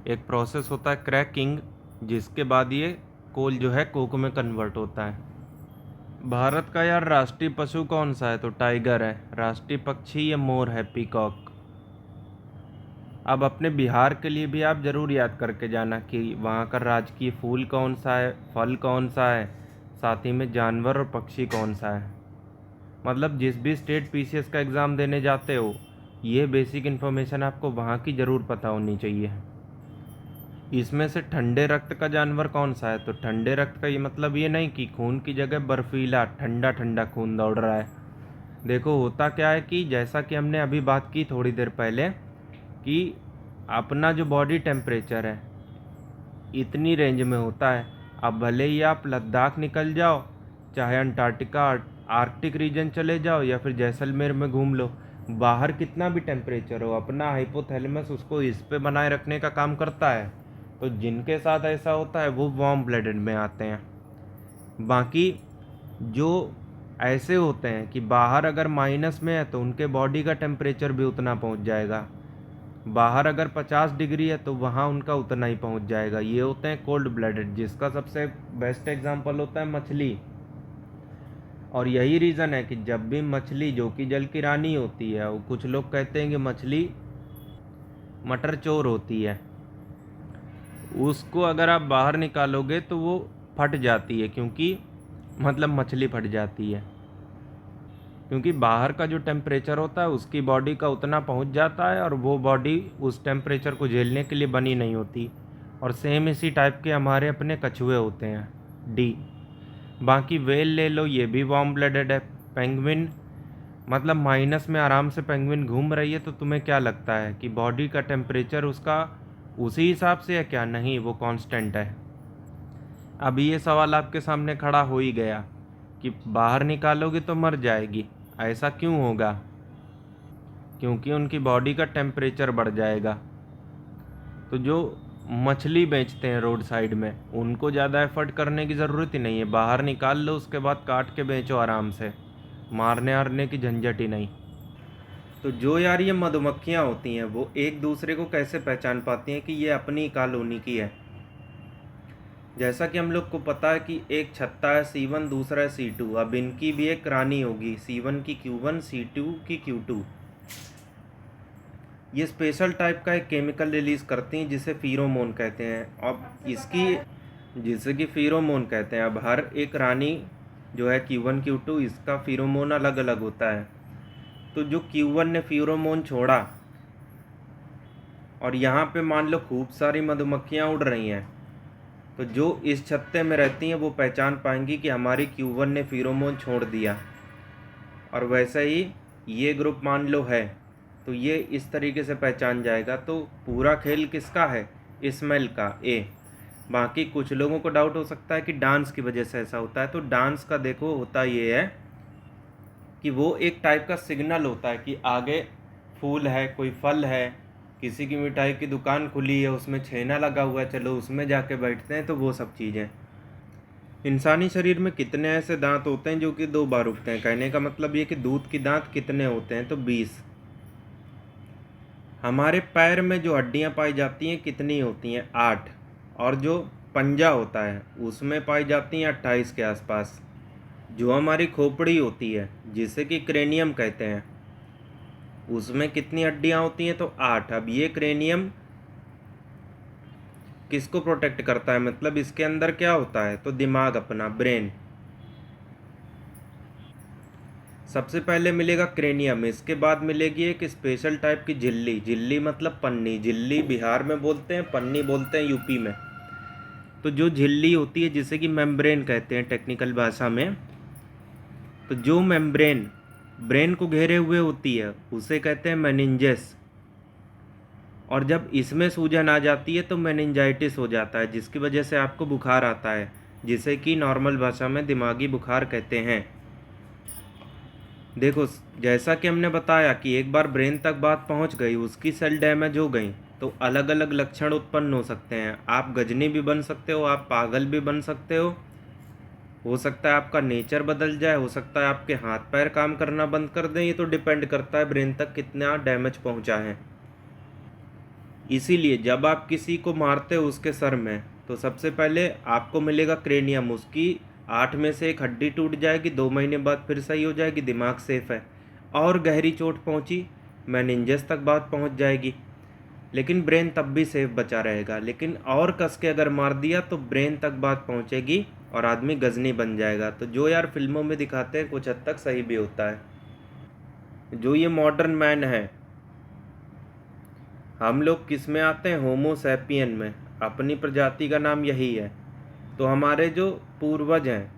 एक प्रोसेस होता है क्रैकिंग, जिसके बाद ये कोल जो है कोक में कन्वर्ट होता है। भारत का यार राष्ट्रीय पशु कौन सा है, तो टाइगर है। राष्ट्रीय पक्षी ये मोर है, पीकॉक। अब अपने बिहार के लिए भी आप ज़रूर याद करके जाना कि वहाँ का राजकीय फूल कौन सा है, फल कौन सा है, साथ ही में जानवर और पक्षी कौन सा है। मतलब जिस भी स्टेट पीसीएस का एग्ज़ाम देने जाते हो, ये बेसिक इन्फॉर्मेशन आपको वहाँ की ज़रूर पता होनी चाहिए। इसमें से ठंडे रक्त का जानवर कौन सा है, तो ठंडे रक्त का ये मतलब ये नहीं कि खून की जगह बर्फीला ठंडा ठंडा खून दौड़ रहा है। देखो होता क्या है कि जैसा कि हमने अभी बात की थोड़ी देर पहले, कि अपना जो बॉडी टेम्परेचर है इतनी रेंज में होता है। अब भले ही आप लद्दाख निकल जाओ, चाहे अंटार्कटिका आर्कटिक रीजन चले जाओ, या फिर जैसलमेर में घूम लो, बाहर कितना भी टेम्परेचर हो, अपना हाइपोथैलेमस उसको इस पे बनाए रखने का काम करता है। तो जिनके साथ ऐसा होता है वो वार्म ब्लडेड में आते हैं। बाकी जो ऐसे होते हैं कि बाहर अगर माइनस में है तो उनके बॉडी का टेम्परेचर भी उतना पहुंच जाएगा। बाहर अगर 50 डिग्री है तो वहाँ उनका उतना ही पहुँच जाएगा। ये होते हैं कोल्ड ब्लडेड, जिसका सबसे बेस्ट एग्जांपल होता है मछली। और यही रीज़न है कि जब भी मछली, जो कि जल की रानी होती है, वो कुछ लोग कहते हैं कि मछली मटर चोर होती है, उसको अगर आप बाहर निकालोगे तो वो फट जाती है, क्योंकि मतलब मछली फट जाती है, क्योंकि बाहर का जो टेम्परेचर होता है उसकी बॉडी का उतना पहुंच जाता है, और वो बॉडी उस टेम्परेचर को झेलने के लिए बनी नहीं होती। और सेम इसी टाइप के हमारे अपने कछुए होते हैं, डी। बाकी वेल ले लो, ये भी वार्म ब्लडेड है। पेंगुइन, मतलब माइनस में आराम से पेंगुइन घूम रही है, तो तुम्हें क्या लगता है कि बॉडी का टेम्परेचर उसका उसी हिसाब से है क्या? नहीं, वो कांस्टेंट है। अब ये सवाल आपके सामने खड़ा हो ही गया कि बाहर निकालोगे तो मर जाएगी, ऐसा क्यों होगा? क्योंकि उनकी बॉडी का टेम्परेचर बढ़ जाएगा। तो जो मछली बेचते हैं रोड साइड में, उनको ज़्यादा एफर्ट करने की ज़रूरत ही नहीं है, बाहर निकाल लो, उसके बाद काट के बेचो आराम से, मारने आरने की झंझट ही नहीं। तो जो यार ये मधुमक्खियाँ होती हैं, वो एक दूसरे को कैसे पहचान पाती हैं कि ये अपनी कॉलोनी की है? जैसा कि हम लोग को पता है कि एक छत्ता है C1, दूसरा है C2। अब इनकी भी एक रानी होगी, C1 की Q1, C2 की Q2। ये स्पेशल टाइप का एक केमिकल रिलीज़ करती हैं जिसे फीरोमोन कहते हैं। अब इसकी, जिसे कि फीरोमोन कहते हैं, अब हर एक रानी जो है Q1 Q2, इसका फीरोमोन अलग अलग होता है। तो जो Q1 ने फीरोमोन छोड़ा और यहाँ पे मान लो खूब सारी मधुमक्खियाँ उड़ रही हैं, तो जो इस छत्ते में रहती हैं वो पहचान पाएंगी कि हमारी Q1 ने फीरोमोन छोड़ दिया। और वैसे ही ये ग्रुप मान लो है, तो ये इस तरीके से पहचान जाएगा। तो पूरा खेल किसका है? स्मेल का, ए। बाकी कुछ लोगों को डाउट हो सकता है कि डांस की वजह से ऐसा होता है। तो डांस का देखो होता ये है कि वो एक टाइप का सिग्नल होता है कि आगे फूल है, कोई फल है, किसी की मिठाई की दुकान खुली है, उसमें छेना लगा हुआ है, चलो उसमें जाके बैठते हैं। तो वो सब चीज़ें। इंसानी शरीर में कितने ऐसे दांत होते हैं जो कि 2 बार उगते हैं? कहने का मतलब ये कि दूध के दांत कितने होते हैं? तो 20। हमारे पैर में जो हड्डियां पाई जाती हैं कितनी होती हैं? 8। और जो पंजा होता है उसमें पाई जाती हैं 28 के आसपास। जो हमारी खोपड़ी होती है, जिसे कि क्रेनियम कहते हैं, उसमें कितनी हड्डियां होती हैं? तो 8। अब ये क्रेनियम किसको प्रोटेक्ट करता है? मतलब इसके अंदर क्या होता है? तो दिमाग, अपना ब्रेन। सबसे पहले मिलेगा क्रेनियम, इसके बाद मिलेगी एक स्पेशल टाइप की झिल्ली। झिल्ली मतलब पन्नी। झिल्ली बिहार में बोलते हैं, पन्नी बोलते हैं यूपी में। तो जो झिल्ली होती है, जिसे कि मेम्ब्रेन कहते हैं टेक्निकल भाषा में, तो जो मेम्ब्रेन ब्रेन को घेरे हुए होती है उसे कहते हैं मेनिंजेस। और जब इसमें सूजन आ जाती है तो मेनिंजाइटिस हो जाता है, जिसकी वजह से आपको बुखार आता है। जिसे कि नॉर्मल भाषा में दिमागी बुखार कहते हैं। देखो, जैसा कि हमने बताया कि एक बार ब्रेन तक बात पहुंच गई, उसकी सेल डैमेज हो गई, तो अलग अलग लक्षण उत्पन्न हो सकते हैं। आप गजनी भी बन सकते हो, आप पागल भी बन सकते हो सकता है आपका नेचर बदल जाए, हो सकता है आपके हाथ पैर काम करना बंद कर दें। ये तो डिपेंड करता है ब्रेन तक कितना डैमेज पहुंचा है। इसीलिए जब आप किसी को मारते हो उसके सर में, तो सबसे पहले आपको मिलेगा क्रेनियम, उसकी 8 में से एक हड्डी टूट जाएगी, 2 महीने बाद फिर सही हो जाएगी, दिमाग सेफ है। और गहरी चोट पहुंची, मेनिंजेस तक बात पहुंच जाएगी, लेकिन ब्रेन तब भी सेफ बचा रहेगा। लेकिन और कस के अगर मार दिया तो ब्रेन तक बात पहुंचेगी और आदमी गजनी बन जाएगा। तो जो यार फिल्मों में दिखाते हैं कुछ हद तक सही भी होता है। जो ये मॉडर्न मैन है, हम लोग किस में आते हैं? होमो सैपियन में। अपनी प्रजाति का नाम यही है। तो हमारे जो पूर्वज हैं,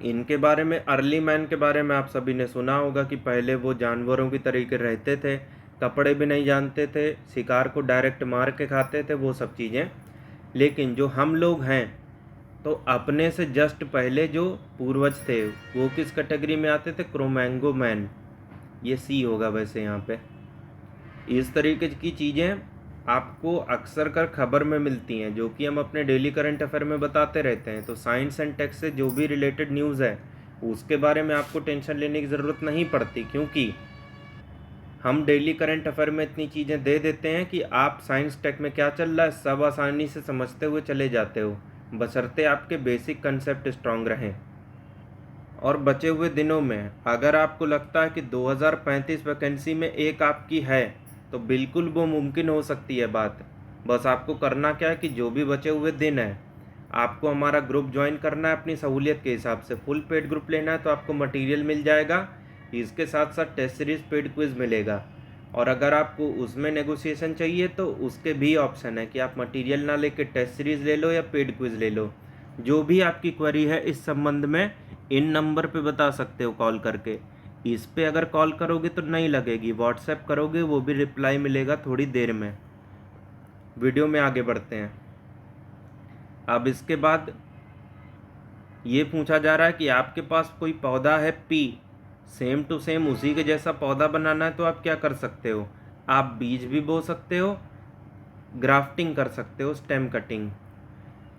इनके बारे में, अर्ली मैन के बारे में आप सभी ने सुना होगा कि पहले वो जानवरों की तरीके रहते थे, कपड़े भी नहीं जानते थे, शिकार को डायरेक्ट मार के खाते थे, वो सब चीज़ें। लेकिन जो हम लोग हैं, तो अपने से जस्ट पहले जो पूर्वज थे वो किस कैटेगरी में आते थे? क्रोमैंगो मैन। ये सी होगा वैसे यहाँ पे। इस तरीके की चीज़ें आपको अक्सर कर खबर में मिलती हैं, जो कि हम अपने डेली करंट अफेयर में बताते रहते हैं। तो साइंस एंड टेक से जो भी रिलेटेड न्यूज़ है उसके बारे में आपको टेंशन लेने की ज़रूरत नहीं पड़ती, क्योंकि हम डेली करंट अफेयर में इतनी चीज़ें दे देते हैं कि आप साइंस टेक में क्या चल रहा है सब आसानी से समझते हुए चले जाते हो, बशर्ते आपके बेसिक कंसेप्ट स्ट्रांग रहें। और बचे हुए दिनों में अगर आपको लगता है कि 2035 वैकेंसी में एक आपकी है, तो बिल्कुल वो मुमकिन हो सकती है बात। बस आपको करना क्या है कि जो भी बचे हुए दिन है, आपको हमारा ग्रुप ज्वाइन करना है अपनी सहूलियत के हिसाब से। फुल पेड ग्रुप लेना है तो आपको मटेरियल मिल जाएगा, इसके साथ साथ टेस्ट सीरीज पेड क्विज मिलेगा। और अगर आपको उसमें नेगोशिएशन चाहिए तो उसके भी ऑप्शन है कि आप मटेरियल ना लेके टेस्ट सीरीज ले लो या पेड क्विज ले लो। जो भी आपकी क्वेरी है इस संबंध में इन नंबर पे बता सकते हो कॉल करके। इस पे अगर कॉल करोगे तो नहीं लगेगी, व्हाट्सएप करोगे वो भी रिप्लाई मिलेगा थोड़ी देर में। वीडियो में आगे बढ़ते हैं। अब इसके बाद ये पूछा जा रहा है कि आपके पास कोई पौधा है पी, सेम टू सेम उसी के जैसा पौधा बनाना है तो आप क्या कर सकते हो? आप बीज भी बो सकते हो, ग्राफ्टिंग कर सकते हो, स्टेम कटिंग।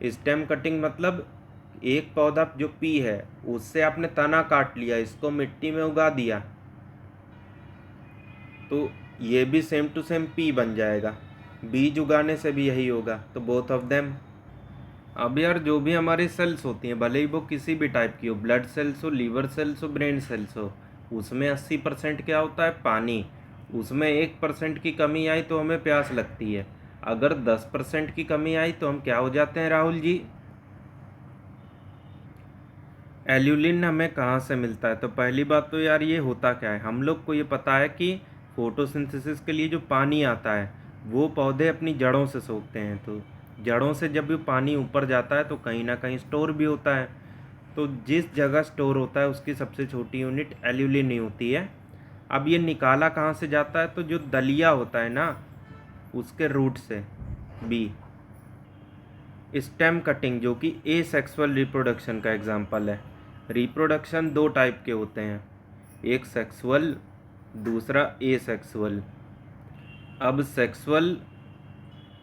स्टेम कटिंग मतलब एक पौधा जो पी है उससे आपने तना काट लिया, इसको मिट्टी में उगा दिया, तो ये भी सेम टू सेम पी बन जाएगा। बीज उगाने से भी यही होगा, तो बोथ ऑफ देम। अब यार जो भी हमारी सेल्स होती हैं, भले ही वो किसी भी टाइप की हो, ब्लड सेल्स हो, लीवर सेल्स हो, ब्रेन सेल्स हो, उसमें 80% क्या होता है? पानी। उसमें 1% की कमी आई तो हमें प्यास लगती है। अगर 10% की कमी आई तो हम क्या हो जाते हैं राहुल जी? एल्यूलिन हमें कहाँ से मिलता है? तो पहली बात तो यार ये होता क्या है, हम लोग को ये पता है कि फोटोसिंथेसिस के लिए जो पानी आता है वो पौधे अपनी जड़ों से सोखते हैं। तो जड़ों से जब भी पानी ऊपर जाता है तो कहीं ना कहीं स्टोर भी होता है। तो जिस जगह स्टोर होता है उसकी सबसे छोटी यूनिट एल्यूलिन ही होती है। अब ये निकाला कहाँ से जाता है? तो जो दलिया होता है ना, उसके रूट से। बी स्टेम कटिंग, जो कि एसेक्सुअल रिप्रोडक्शन का एग्जाम्पल है। रिप्रोडक्शन दो टाइप के होते हैं, एक सेक्सुअल, दूसरा एसेक्सुअल। अब सेक्सुअल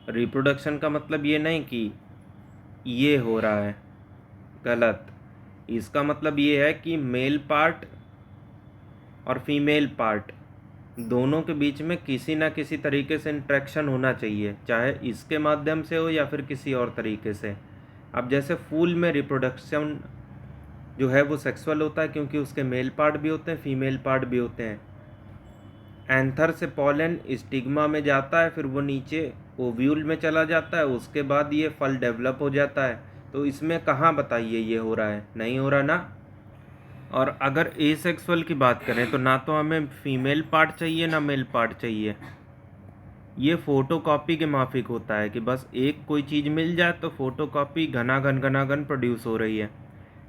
रिप्रोडक्शन का मतलब ये नहीं कि ये हो रहा है, गलत। इसका मतलब ये है कि मेल पार्ट और फीमेल पार्ट दोनों के बीच में किसी ना किसी तरीके से इंट्रैक्शन होना चाहिए, चाहे इसके माध्यम से हो या फिर किसी और तरीके से। अब जैसे फूल में रिप्रोडक्शन जो है वो सेक्सुअल होता है, क्योंकि उसके मेल पार्ट भी होते हैं, फीमेल पार्ट भी होते हैं। एंथर से पॉलन स्टिग्मा में जाता है, फिर वो नीचे ओव्यूल में चला जाता है, उसके बाद ये फल डेवलप हो जाता है। तो इसमें कहाँ बताइए ये हो रहा है? नहीं हो रहा ना। और अगर एसेक्सुअल की बात करें तो ना तो हमें फीमेल पार्ट चाहिए ना मेल पार्ट चाहिए। ये फोटोकॉपी के माफिक होता है कि बस एक कोई चीज़ मिल जाए तो फोटोकॉपी घनाघन प्रोड्यूस हो रही है।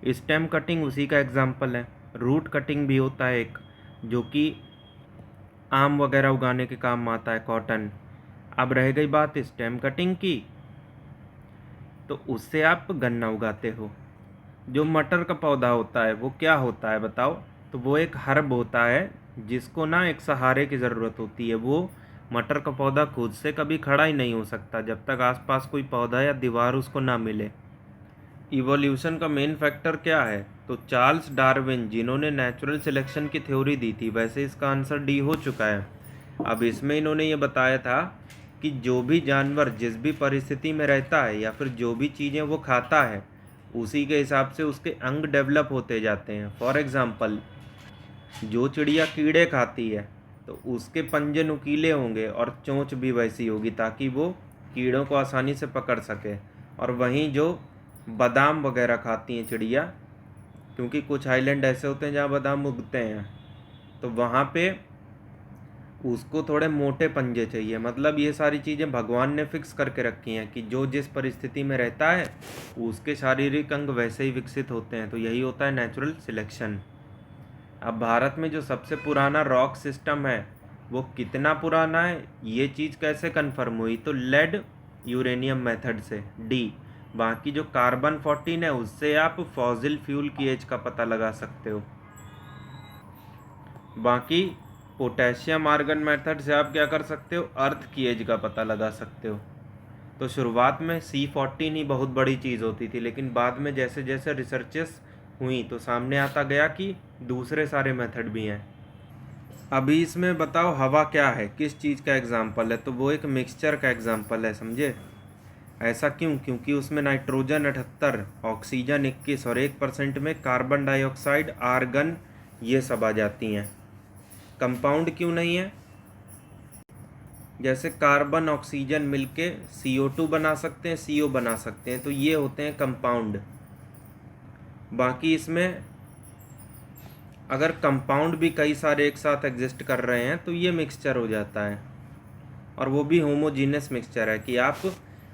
स्टेम कटिंग उसी का एग्जाम्पल है। रूट कटिंग भी होता है एक, जो कि आम वगैरह उगाने के काम आता है, कॉटन। अब रह गई बात स्टेम कटिंग की, तो उससे आप गन्ना उगाते हो। जो मटर का पौधा होता है वो क्या होता है बताओ? तो वो एक हर्ब होता है जिसको ना एक सहारे की ज़रूरत होती है। वो मटर का पौधा खुद से कभी खड़ा ही नहीं हो सकता जब तक आसपास कोई पौधा या दीवार उसको ना मिले। इवोल्यूशन का मेन फैक्टर क्या है? तो चार्ल्स डार्विन, जिन्होंने नेचुरल सिलेक्शन की थ्योरी दी थी, वैसे इसका आंसर डी हो चुका है। अब इसमें इन्होंने ये बताया था कि जो भी जानवर जिस भी परिस्थिति में रहता है या फिर जो भी चीज़ें वो खाता है, उसी के हिसाब से उसके अंग डेवलप होते जाते हैं। फॉर एग्ज़ाम्पल, जो चिड़िया कीड़े खाती है तो उसके पंजे नुकीले होंगे और चोंच भी वैसी होगी ताकि वो कीड़ों को आसानी से पकड़ सके। और वहीं जो बादाम वगैरह खाती हैं चिड़िया, क्योंकि कुछ आइलैंड ऐसे होते हैं जहाँ बादाम उगते हैं, तो वहाँ पे उसको थोड़े मोटे पंजे चाहिए। मतलब ये सारी चीज़ें भगवान ने फिक्स करके रखी हैं कि जो जिस परिस्थिति में रहता है उसके शारीरिक अंग वैसे ही विकसित होते हैं। तो यही होता है नेचुरल सिलेक्शन। अब भारत में जो सबसे पुराना रॉक सिस्टम है वो कितना पुराना है, ये चीज़ कैसे कंफर्म हुई? तो लेड यूरेनियम मेथड से, डी। बाकी जो कार्बन 14 है उससे आप फॉसिल फ्यूल की एज का पता लगा सकते हो। बाकी पोटेशियम आर्गन मेथड से आप क्या कर सकते हो? अर्थ की एज का पता लगा सकते हो। तो शुरुआत में C14 ही बहुत बड़ी चीज़ होती थी, लेकिन बाद में जैसे जैसे रिसर्चेस हुई तो सामने आता गया कि दूसरे सारे मेथड भी हैं। अभी इसमें बताओ हवा क्या है, किस चीज़ का एग्जाम्पल है? तो वो एक मिक्सचर का एग्जाम्पल है, समझे? ऐसा क्यों? क्योंकि उसमें नाइट्रोजन 78, ऑक्सीजन 21 और 1% में कार्बन डाइऑक्साइड, आर्गन, ये सब आ जाती हैं। कंपाउंड क्यों नहीं है? जैसे कार्बन ऑक्सीजन मिलके CO2 बना सकते हैं, CO बना सकते हैं, तो ये होते हैं कंपाउंड। बाकी इसमें अगर कंपाउंड भी कई सारे एक साथ एग्जिस्ट कर रहे हैं तो ये मिक्सचर हो जाता है, और वो भी होमोजीनियस मिक्सचर है कि आप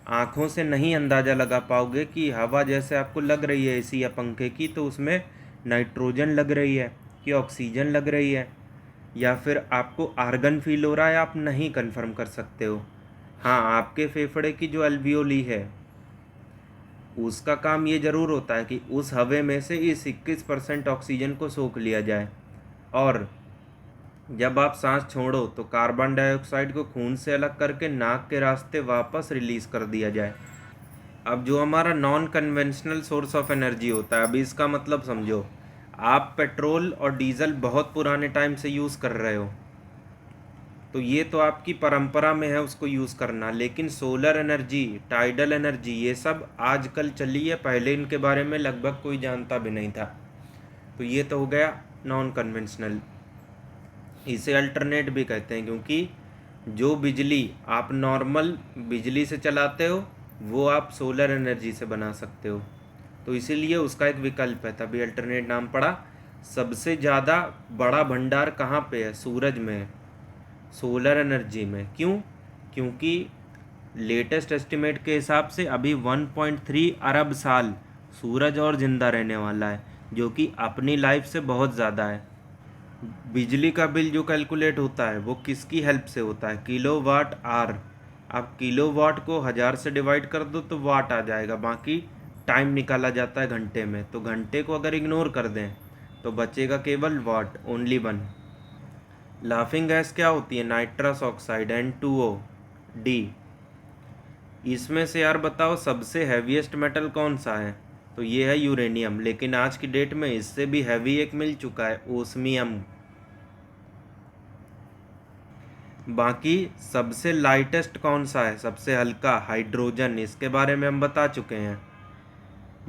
आँखों से नहीं अंदाज़ा लगा पाओगे कि हवा जैसे आपको लग रही है एसी या पंखे की, तो उसमें नाइट्रोजन लग रही है कि ऑक्सीजन लग रही है या फिर आपको आर्गन फील हो रहा है, आप नहीं कंफर्म कर सकते हो। हाँ, आपके फेफड़े की जो अल्वियोली है उसका काम ये ज़रूर होता है कि उस हवा में से इस 21% ऑक्सीजन को सोख लिया जाए, और जब आप सांस छोड़ो तो कार्बन डाइऑक्साइड को खून से अलग करके नाक के रास्ते वापस रिलीज़ कर दिया जाए। अब जो हमारा non conventional source of energy होता है, अभी इसका मतलब समझो। आप पेट्रोल और डीजल बहुत पुराने टाइम से यूज़ कर रहे हो, तो ये तो आपकी परंपरा में है उसको यूज़ करना, लेकिन सोलर एनर्जी, टाइडल एनर्जी, ये सब आजकल चली है, पहले इनके बारे में लगभग कोई जानता भी नहीं था। तो ये तो हो गया नॉन कन्वेंशनल। इसे अल्टरनेट भी कहते हैं, क्योंकि जो बिजली आप नॉर्मल बिजली से चलाते हो वो आप सोलर एनर्जी से बना सकते हो, तो इसीलिए उसका एक विकल्प है, तभी अल्टरनेट नाम पड़ा। सबसे ज़्यादा बड़ा भंडार कहाँ पे है? सूरज में है, सोलर एनर्जी में। क्यों? क्योंकि लेटेस्ट एस्टिमेट के हिसाब से अभी 1.3 अरब साल सूरज और ज़िंदा रहने वाला है, जो कि अपनी लाइफ से बहुत ज़्यादा है। बिजली का बिल जो कैलकुलेट होता है वो किसकी हेल्प से होता है? Kilowatt hour. आप किलोवाट को 1000 से डिवाइड कर दो तो वाट आ जाएगा, बाकी टाइम निकाला जाता है घंटे में, तो घंटे को अगर इग्नोर कर दें तो बचेगा केवल वाट, ओनली 1। लाफिंग गैस क्या होती है? Nitrous oxide, N2O, D. इसमें से यार बताओ सबसे हैवीएस्ट मेटल कौन सा है? तो ये है यूरेनियम, लेकिन आज की डेट में इससे भी हैवी एक मिल चुका है, ओस्मियम। बाकी सबसे लाइटेस्ट कौन सा है? सबसे हल्का, हाइड्रोजन, इसके बारे में हम बता चुके हैं।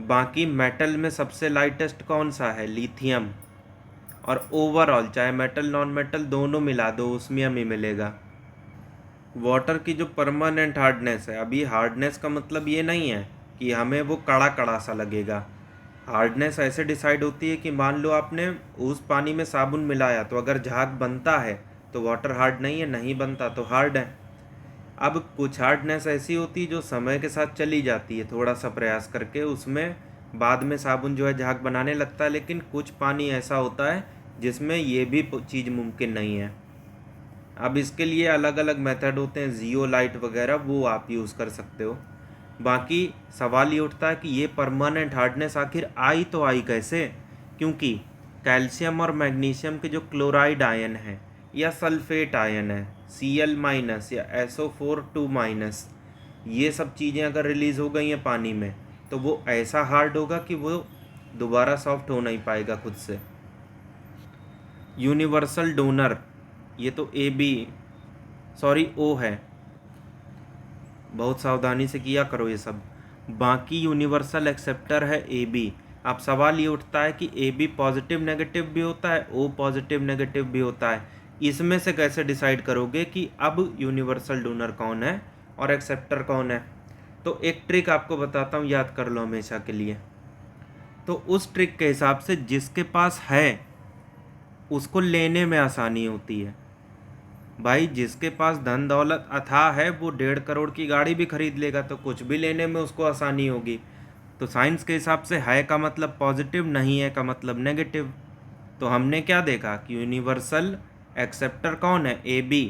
बाकी मेटल में सबसे लाइटेस्ट कौन सा है? लिथियम। और ओवरऑल चाहे मेटल नॉन मेटल दोनों मिला दो, ओस्मियम ही मिलेगा। वाटर की जो परमानेंट हार्डनेस है, अभी हार्डनेस का मतलब ये नहीं है कि हमें वो कड़ा कड़ा सा लगेगा। हार्डनेस ऐसे डिसाइड होती है कि मान लो आपने उस पानी में साबुन मिलाया, तो अगर झाग बनता है तो वाटर हार्ड नहीं है, नहीं बनता तो हार्ड है। अब कुछ हार्डनेस ऐसी होती है जो समय के साथ चली जाती है, थोड़ा सा प्रयास करके उसमें बाद में साबुन जो है झाग बनाने लगता है, लेकिन कुछ पानी ऐसा होता है जिसमें ये भी चीज़ मुमकिन नहीं है। अब इसके लिए अलग अलग मेथड होते हैं, जियोलाइट वगैरह, वो आप यूज़ कर सकते हो। बाकी सवाल ये उठता है कि ये परमानेंट हार्डनेस आखिर आई तो आई कैसे, क्योंकि कैल्शियम और मैग्नीशियम के जो क्लोराइड आयन है या सल्फेट आयन है Cl माइनस या SO4 2 माइनस, ये सब चीज़ें अगर रिलीज़ हो गई हैं पानी में तो वो ऐसा हार्ड होगा कि वो दोबारा सॉफ्ट हो नहीं पाएगा खुद से। यूनिवर्सल डोनर, ये तो O है, बहुत सावधानी से किया करो ये सब। बाकी यूनिवर्सल एक्सेप्टर है AB। अब सवाल ये उठता है कि AB पॉजिटिव नेगेटिव भी होता है, O पॉजिटिव नेगेटिव भी होता है, इसमें से कैसे डिसाइड करोगे कि अब यूनिवर्सल डोनर कौन है और एक्सेप्टर कौन है। तो एक ट्रिक आपको बताता हूँ, याद कर लो हमेशा के लिए। तो उस ट्रिक के हिसाब से जिसके पास है उसको लेने में आसानी होती है। भाई जिसके पास धन दौलत अथाह है वो 1.5 करोड़ की गाड़ी भी खरीद लेगा, तो कुछ भी लेने में उसको आसानी होगी। तो साइंस के हिसाब से है का मतलब पॉजिटिव, नहीं है का मतलब नेगेटिव। तो हमने क्या देखा कि यूनिवर्सल एक्सेप्टर कौन है, AB।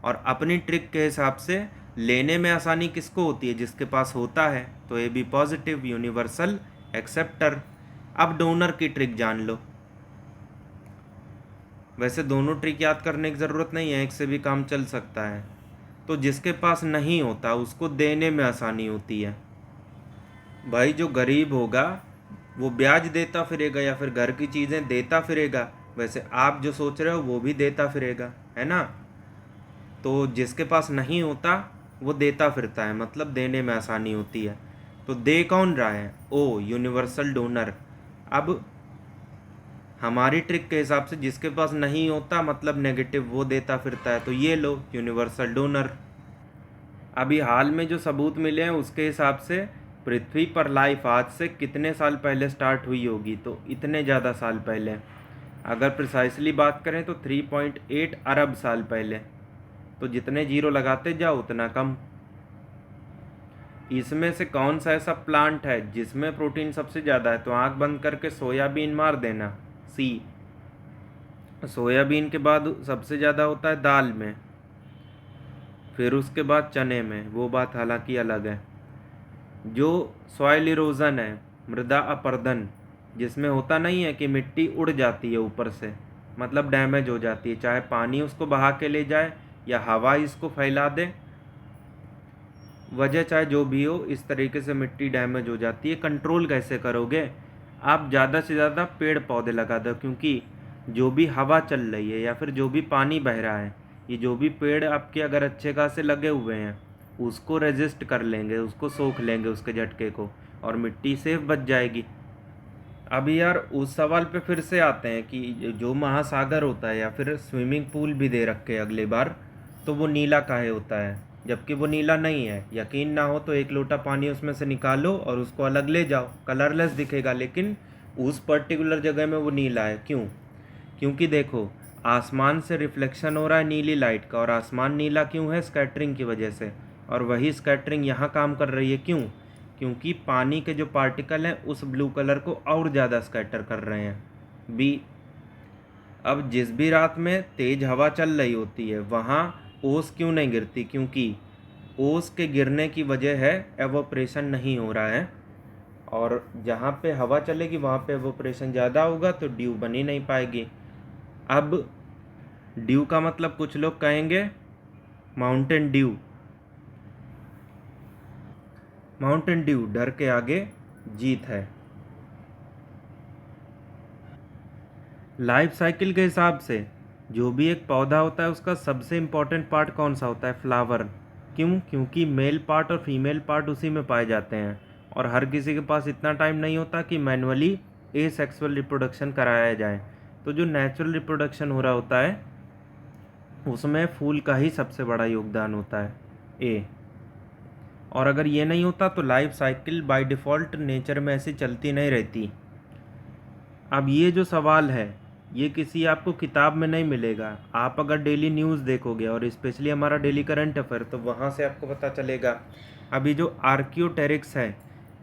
और अपनी ट्रिक के हिसाब से लेने में आसानी किसको होती है, जिसके पास होता है, तो AB पॉजिटिव, यूनिवर्सल एक्सेप्टर। अब डोनर की ट्रिक जान लो। वैसे दोनों ट्रिक याद करने की ज़रूरत नहीं है, एक से भी काम चल सकता है। तो जिसके पास नहीं होता उसको देने में आसानी होती है। भाई जो गरीब होगा वो ब्याज देता फिरेगा या फिर घर की चीज़ें देता फिरेगा, वैसे आप जो सोच रहे हो वो भी देता फिरेगा, है ना। तो जिसके पास नहीं होता वो देता फिरता है, मतलब देने में आसानी होती है। तो दे कौन रहा है, O यूनिवर्सल डोनर। अब हमारी ट्रिक के हिसाब से जिसके पास नहीं होता मतलब नेगेटिव, वो देता फिरता है, तो ये लो यूनिवर्सल डोनर। अभी हाल में जो सबूत मिले हैं उसके हिसाब से पृथ्वी पर लाइफ आज से कितने साल पहले स्टार्ट हुई होगी, तो इतने ज़्यादा साल पहले। अगर प्रिसाइसली बात करें तो 3.8 अरब साल पहले। तो जितने जीरो लगाते जाओ उतना कम। इसमें से कौन सा ऐसा प्लांट है जिसमें प्रोटीन सबसे ज़्यादा है, तो आंख बंद करके सोयाबीन मार देना, C। सोयाबीन के बाद सबसे ज़्यादा होता है दाल में, फिर उसके बाद चने में, वो बात हालांकि अलग है। जो सॉइल इरोजन है, मृदा अपरदन, जिसमें होता नहीं है कि मिट्टी उड़ जाती है ऊपर से, मतलब डैमेज हो जाती है, चाहे पानी उसको बहा के ले जाए या हवा इसको फैला दे, वजह चाहे जो भी हो, इस तरीके से मिट्टी डैमेज हो जाती है। कंट्रोल कैसे करोगे, आप ज़्यादा से ज़्यादा पेड़ पौधे लगा दो, क्योंकि जो भी हवा चल रही है या फिर जो भी पानी बह रहा है, ये जो भी पेड़ आपके अगर अच्छे खासे लगे हुए हैं उसको रेजिस्ट कर लेंगे, उसको सोख लेंगे उसके झटके को, और मिट्टी सेफ बच जाएगी। अभी यार उस सवाल पे फिर से आते हैं कि जो महासागर होता है या फिर स्विमिंग पूल भी दे रखे अगली बार, तो वो नीला काहे होता है, जबकि वो नीला नहीं है। यकीन ना हो तो 1 लोटा पानी उसमें से निकालो और उसको अलग ले जाओ, कलरलेस दिखेगा लेकिन उस पर्टिकुलर जगह में वो नीला है। क्यों, क्योंकि देखो आसमान से रिफ्लेक्शन हो रहा है नीली लाइट का, और आसमान नीला क्यों है, स्कैटरिंग की वजह से। और वही स्कैटरिंग यहाँ काम कर रही है, क्यों, क्योंकि पानी के जो पार्टिकल हैं उस ब्लू कलर को और ज़्यादा स्कैटर कर रहे हैं, B। अब जिस भी रात में तेज़ हवा चल रही होती है वहाँ ओस क्यों नहीं गिरती, क्योंकि ओस के गिरने की वजह है एवोपरेशन नहीं हो रहा है, और जहाँ पे हवा चलेगी वहाँ पे एवोपरेशन ज़्यादा होगा तो ड्यू बन ही नहीं पाएगी। अब ड्यू का मतलब कुछ लोग कहेंगे माउंटेन ड्यू, माउंटेन ड्यू डर के आगे जीत है। लाइफ साइकिल के हिसाब से जो भी एक पौधा होता है उसका सबसे इम्पॉर्टेंट पार्ट कौन सा होता है, फ्लावर। क्यों, क्योंकि मेल पार्ट और फीमेल पार्ट उसी में पाए जाते हैं, और हर किसी के पास इतना टाइम नहीं होता कि मैनुअली एसेक्सुअल रिप्रोडक्शन कराया जाए। तो जो नेचुरल रिप्रोडक्शन हो रहा होता है उसमें फूल का ही सबसे बड़ा योगदान होता है, A। और अगर ये नहीं होता तो life cycle by default nature में ऐसी चलती नहीं रहती। अब ये जो सवाल है ये किसी आपको किताब में नहीं मिलेगा, आप अगर डेली न्यूज़ देखोगे और स्पेशली हमारा डेली करंट अफेयर, तो वहाँ से आपको पता चलेगा। अभी जो आर्कियोटेरिक्स है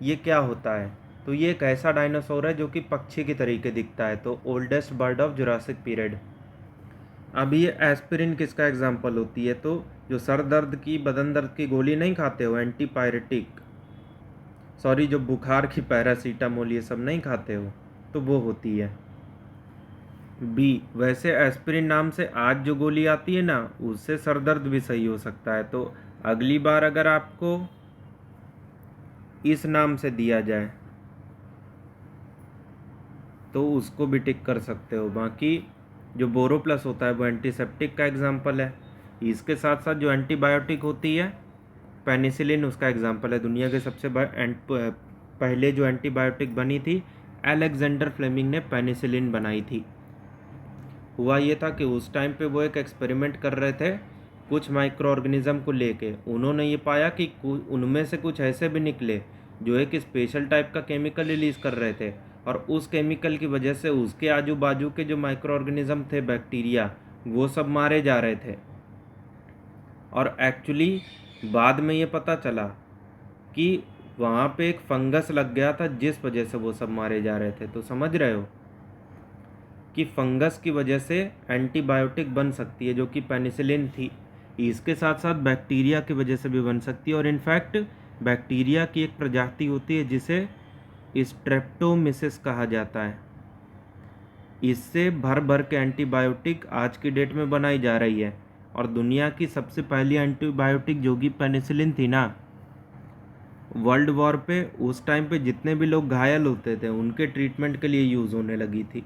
ये क्या होता है, तो ये एक ऐसा डायनासोर है जो कि पक्षी की तरीके दिखता है, तो oldest bird of Jurassic period. अभी ये एस्पिरिन किसका एग्जाम्पल होती है, तो जो सर दर्द की बदन दर्द की गोली नहीं खाते हो एंटीपायरेटिक, सॉरी, जो बुखार की पैरासीटामोल ये सब नहीं खाते हो तो वो होती है। बी, वैसे एस्पिरिन नाम से आज जो गोली आती है ना, उससे सर दर्द भी सही हो सकता है। तो अगली बार अगर आपको इस नाम से दिया जाए तो उसको भी टिक कर सकते हो। बाकी जो बोरोप्लस होता है वो एंटीसेप्टिक का एग्जाम्पल है। इसके साथ साथ जो एंटीबायोटिक होती है पेनिसिलिन उसका एग्जाम्पल है। दुनिया के सबसे पहले जो एंटीबायोटिक बनी थी, अलेक्जेंडर फ्लेमिंग ने पेनिसिलिन बनाई थी। हुआ ये था कि उस टाइम पे वो एक एक्सपेरिमेंट कर रहे थे कुछ माइक्रो ऑर्गेनिज्म को लेके। उन्होंने ये पाया कि उनमें से कुछ ऐसे भी निकले जो एक स्पेशल टाइप का केमिकल रिलीज़ कर रहे थे, और उस केमिकल की वजह से उसके आजू बाजू के जो माइक्रो ऑर्गेनिज्म थे, बैक्टीरिया, वो सब मारे जा रहे थे। और एक्चुअली बाद में ये पता चला कि वहाँ पे एक फंगस लग गया था जिस वजह से वो सब मारे जा रहे थे। तो समझ रहे हो कि फंगस की वजह से एंटीबायोटिक बन सकती है जो कि पेनिसिलिन थी। इसके साथ साथ बैक्टीरिया की वजह से भी बन सकती है। और इनफैक्ट बैक्टीरिया की एक प्रजाति होती है जिसे स्ट्रेप्टोमिसिस कहा जाता है। इससे भर भर के एंटीबायोटिक आज की डेट में बनाई जा रही है। और दुनिया की सबसे पहली एंटीबायोटिक जो कि पेनिसिलिन थी ना, वर्ल्ड वॉर पे उस टाइम पे जितने भी लोग घायल होते थे उनके ट्रीटमेंट के लिए यूज़ होने लगी थी।